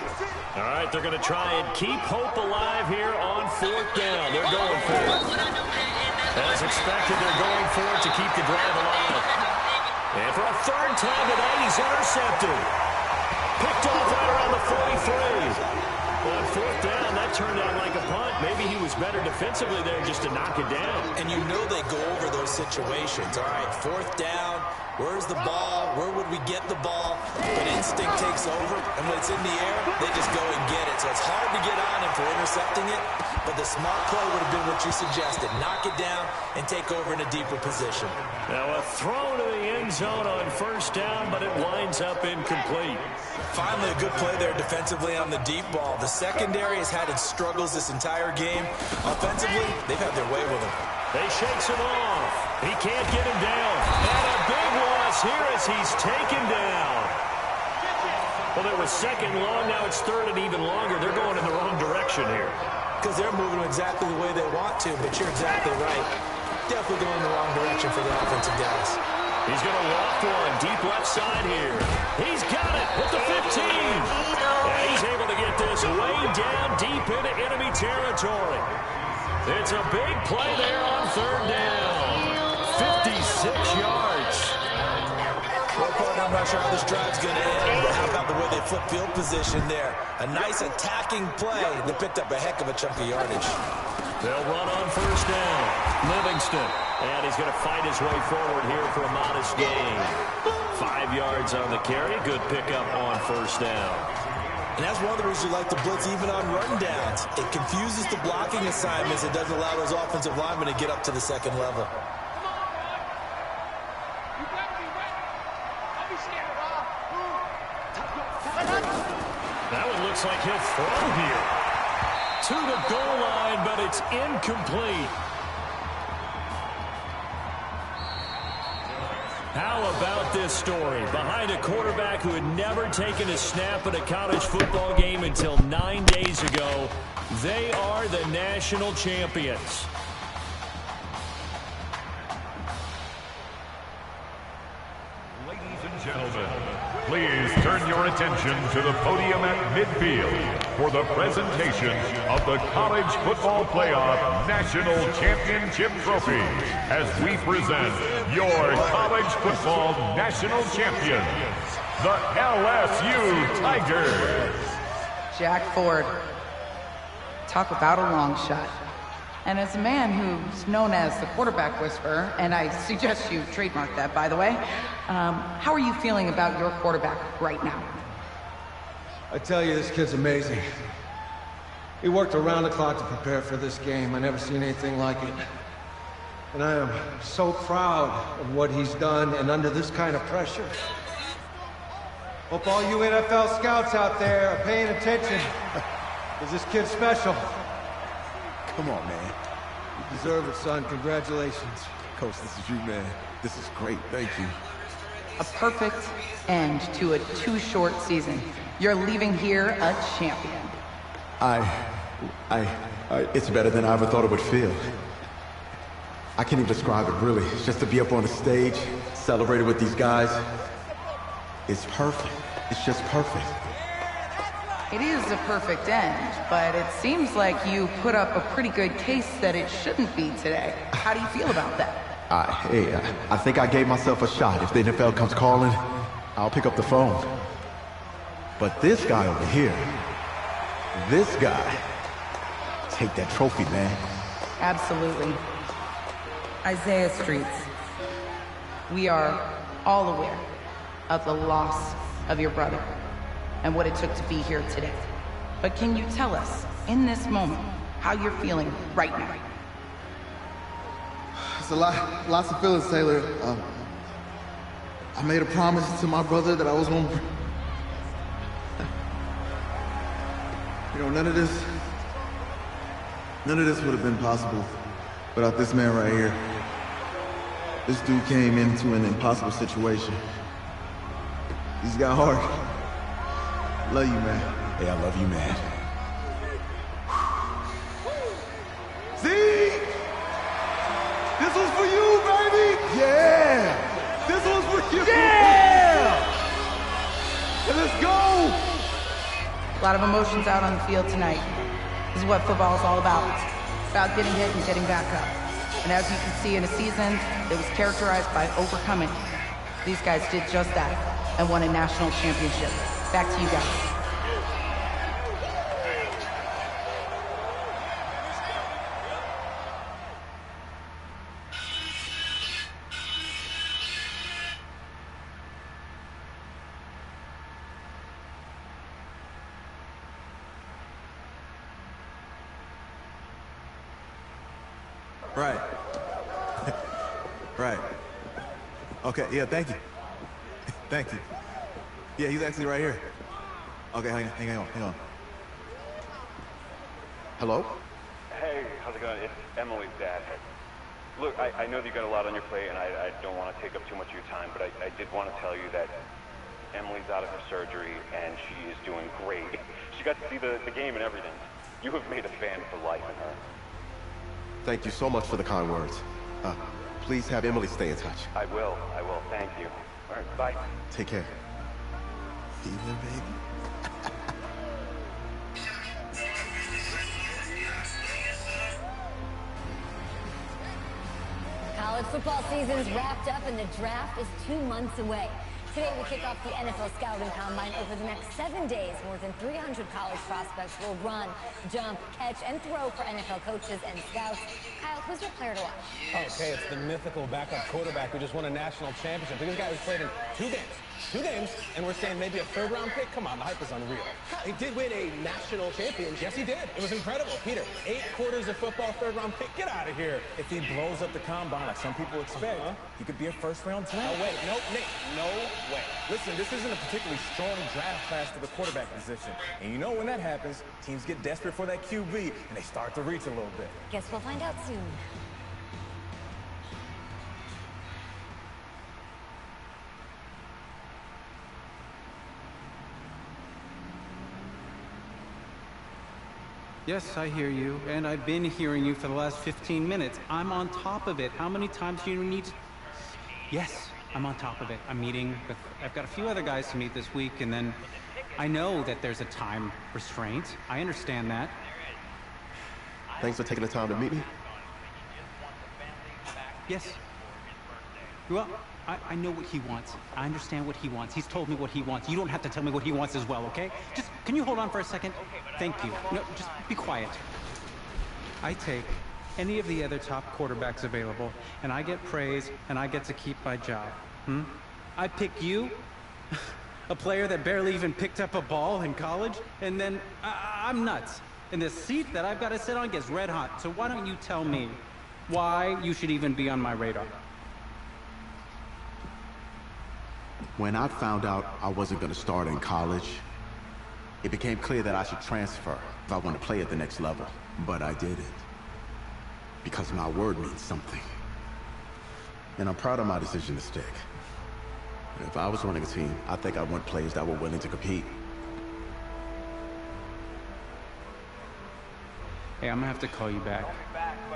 All right, they're going to try and keep hope alive here on 4th down. They're going for it. As expected, they're going for it to keep the drive alive. And for a 3rd time tonight, he's intercepted. Picked off right around the 43. On 4th down, that turned out like a punt. Maybe he was better defensively there just to knock it down. And you know they go over those situations. All right, 4th down, where's the ball? Where would we get the ball? But instinct takes over, and when it's in the air, they just go and get it. So it's hard to get on him for intercepting it, but the smart play would have been what you suggested. Knock it down and take over in a deeper position. Now a throw to the end zone on 1st down, but it winds up incomplete. Finally, a good play there defensively on the deep ball. The secondary has had its struggles this entire game. Offensively, they've had their way with him. They shakes him off. He can't get him down. And a big loss here as he's taken down. Well, it was 2nd long. Now it's 3rd and even longer. They're going in the wrong direction here. Because they're moving exactly the way they want to, but you're exactly right. Definitely going in the wrong direction for the offensive guys. He's going to loft one deep left side here. He's got it at the 15. And he's able to get this way down deep into enemy territory. It's a big play there on 3rd down. 56 yards. Well, partner, I'm not sure how this drive's going to end, but how about the way they flip field position there? A nice attacking play that picked up a heck of a chunk of yardage. They'll run on 1st down. Livingston. And he's going to fight his way forward here for a modest gain. 5 yards on the carry. Good pickup on 1st down. And that's one of the reasons you like to blitz even on run downs. It confuses the blocking assignments. It doesn't allow those offensive linemen to get up to the 2nd level. That one looks like he'll throw here. To the goal line, but it's incomplete. How about this story? Behind a quarterback who had never taken a snap at a college football game until 9 days ago, they are the national champions. Ladies and gentlemen, please turn your attention to the podium at midfield for the presentation of the College Football Playoff National Championship Trophy as we present your college football national champions, the LSU Tigers. Jack Ford. Talk about a long shot. And as a man who's known as the quarterback whisperer, and I suggest you trademark that, by the way, how are you feeling about your quarterback right now? I tell you, this kid's amazing. He worked around the clock to prepare for this game. I never seen anything like it. And I am so proud of what he's done, and under this kind of pressure. Hope all you NFL scouts out there are paying attention, because this kid's special. Come on, man. You deserve it, son. Congratulations. Coach, this is you, man. This is great. Thank you. A perfect end to a too short season. You're leaving here a champion. It's better than I ever thought it would feel. I can't even describe it, really. Just to be up on the stage, celebrated with these guys, it's perfect. It's just perfect. It is a perfect end, but it seems like you put up a pretty good case that it shouldn't be today. How do you feel about that? I think I gave myself a shot. If the NFL comes calling, I'll pick up the phone. But this guy over here, this guy, take that trophy, man. Absolutely. Isaiah Streets, we are all aware of the loss of your brother and what it took to be here today. But can you tell us, in this moment, how you're feeling right now? It's lots of feelings, Taylor. I made a promise to my brother that I was going to... You know, none of this would have been possible without this man right here. This dude came into an impossible situation. He's got heart. Love you, man. Hey, I love you, man. See? This was for you, baby! Yeah! This was for you! Yeah! Let's go! A lot of emotions out on the field tonight. This is what football is all about. It's about getting hit and getting back up. And as you can see, in a season that was characterized by overcoming, these guys did just that and won a national championship. Back to you guys. Right. Right. Okay, yeah, thank you. Thank you. Yeah, he's actually right here. Okay, hang on. Hello? Hey, how's it going? It's Emily's dad. Look, I know that you got a lot on your plate, and I don't want to take up too much of your time, but I did want to tell you that Emily's out of her surgery, and she is doing great. She got to see the game and everything. You have made a fan for life in her. Thank you so much for the kind words. Please have Emily stay in touch. I will. Thank you. All right, bye. Take care. Even, baby. College football season's wrapped up and the draft is 2 months away. Today we kick off the NFL Scouting Combine. Over the next 7 days, more than 300 college prospects will run, jump, catch, and throw for NFL coaches and scouts. Kyle, who's your player to watch? Okay, it's the mythical backup quarterback who just won a national championship. This guy was played in 2 games, and we're saying maybe a 3rd-round pick? Come on, the hype is unreal. He did win a national championship. Yes, he did. It was incredible. Peter, 8 quarters of football, 3rd-round pick. Get out of here. If he blows up the combine like some people expect, he could be a 1st-round draft. No way. No, Nate, no way. Listen, this isn't a particularly strong draft class for the quarterback position. And you know when that happens, teams get desperate for that QB, and they start to reach a little bit. Guess we'll find out soon. Yes, I hear you, and I've been hearing you for the last 15 minutes. I'm on top of it. How many times do you need to... Yes, I'm on top of it. I'm meeting with... I've got a few other guys to meet this week, and then I know that there's a time restraint. I understand that. Thanks for taking the time to meet me. Yes. Well, I know what he wants. I understand what he wants. He's told me what he wants. You don't have to tell me what he wants as well, okay? Just, can you hold on for a second? Thank you. No, just be quiet. I take any of the other top quarterbacks available, and I get praise, and I get to keep my job. I pick you, a player that barely even picked up a ball in college, and then I'm nuts. And the seat that I've got to sit on gets red hot. So why don't you tell me why you should even be on my radar? When I found out I wasn't going to start in college, it became clear that I should transfer if I want to play at the next level. But I didn't. Because my word means something. And I'm proud of my decision to stick. If I was running a team, I think I'd want players that were willing to compete. Hey, I'm gonna have to call you back.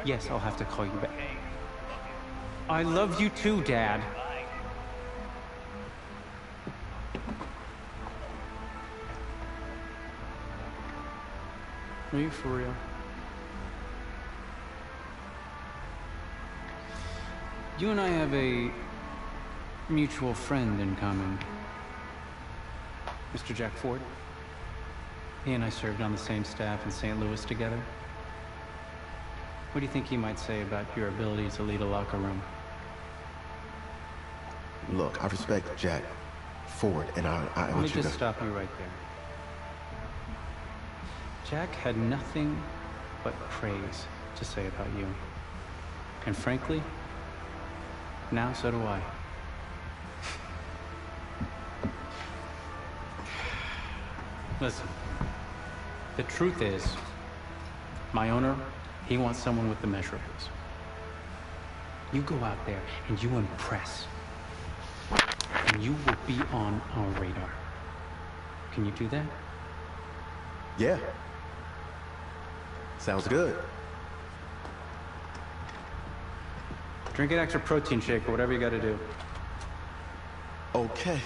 Yes, I'll have to call you back. I love you too, Dad. Are you for real? You and I have a mutual friend in common. Mr. Jack Ford. He and I served on the same staff in St. Louis together. What do you think he might say about your ability to lead a locker room? Look, I respect Jack Ford, and I Let me want you to... just stop you right there. Jack had nothing but praise to say about you. And frankly, now so do I. Listen, the truth is, my owner, he wants someone with the measurables. You go out there and you impress, and you will be on our radar. Can you do that? Yeah. Sounds good. Drink an extra protein shake or whatever you gotta do. Okay.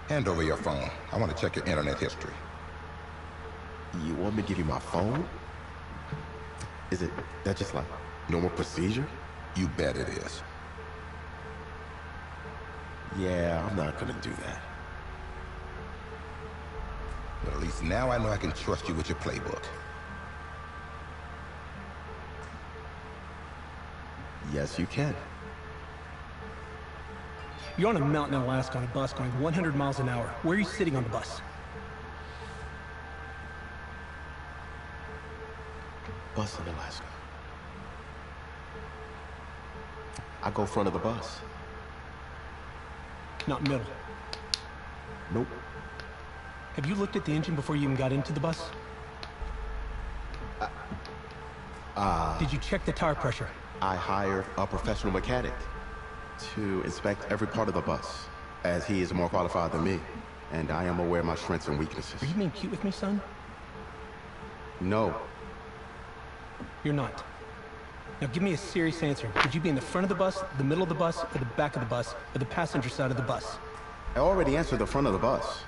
Hand over your phone. I want to check your internet history. You want me to give you my phone? Is it that just like normal procedure? You bet it is. Yeah, I'm not gonna do that. But at least now I know I can trust you with your playbook. Yes, you can. You're on a mountain in Alaska on a bus going 100 miles an hour. Where are you sitting on the bus? Bus in Alaska. I go front of the bus. Not middle. Nope. Have you looked at the engine before you even got into the bus? Did you check the tire pressure? I hired a professional mechanic to inspect every part of the bus, as he is more qualified than me, and I am aware of my strengths and weaknesses. Are you being cute with me, son? No. You're not. Now give me a serious answer. Would you be in the front of the bus, the middle of the bus, or the back of the bus, or the passenger side of the bus? I already answered the front of the bus.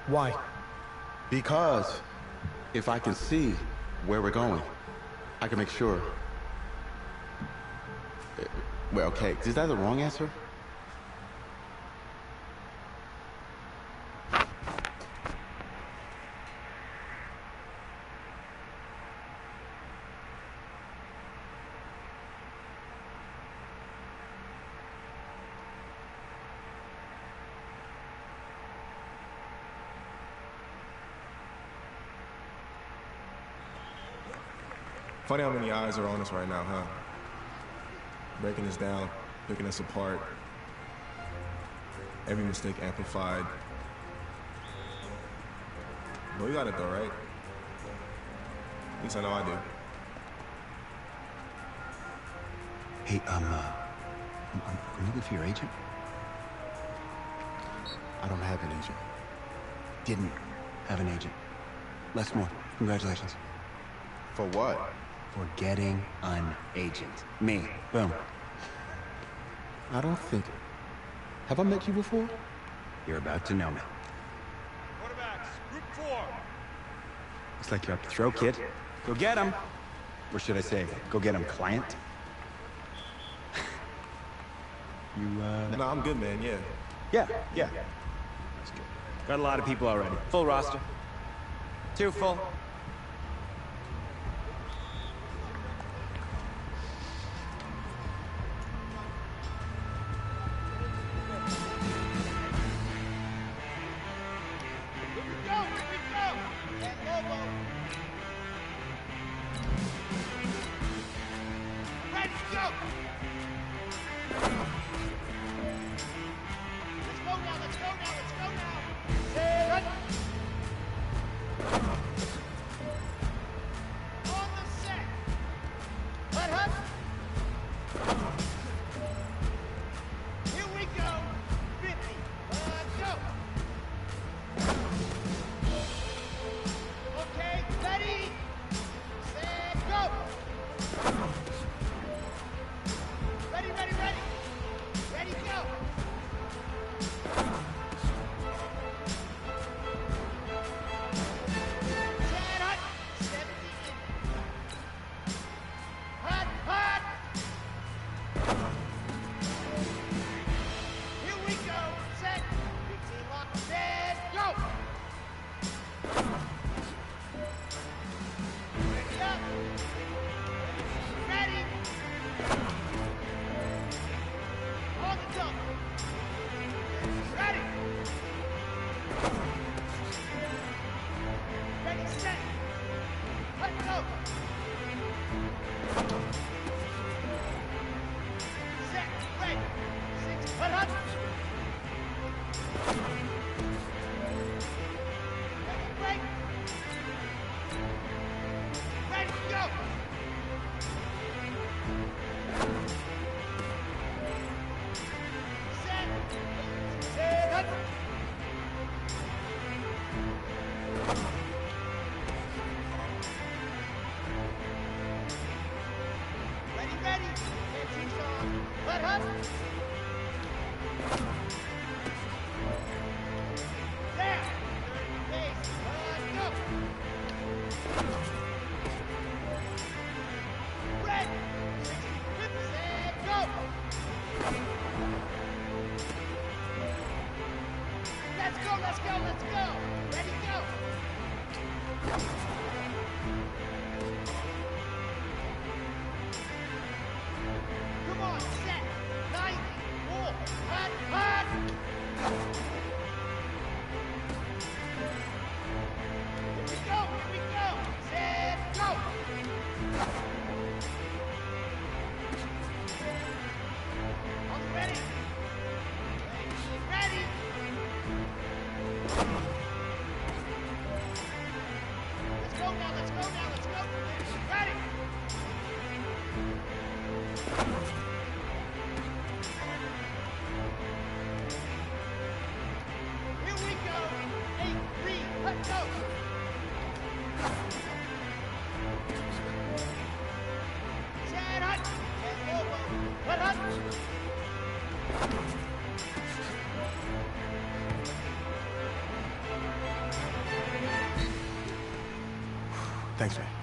Why? Because if I can see where we're going, I can make sure. Well, okay, is that the wrong answer? Funny how many eyes are on us right now, huh? Breaking us down, picking us apart. Every mistake amplified. But we got it though, right? At least I know I do. Hey, I'm looking for your agent. I don't have an agent. Didn't have an agent. Les Moore, congratulations. For what? For getting an agent. Me. Boom. I don't think... Have I met you before? You're about to know me. Quarterbacks, group 4. Looks like you're up to throw, kid. Go get him. Or should I say, go get him, client? No, I'm good, man, yeah. Yeah. That's good. Got a lot of people already. Full roster. 2 full. Thanks, man.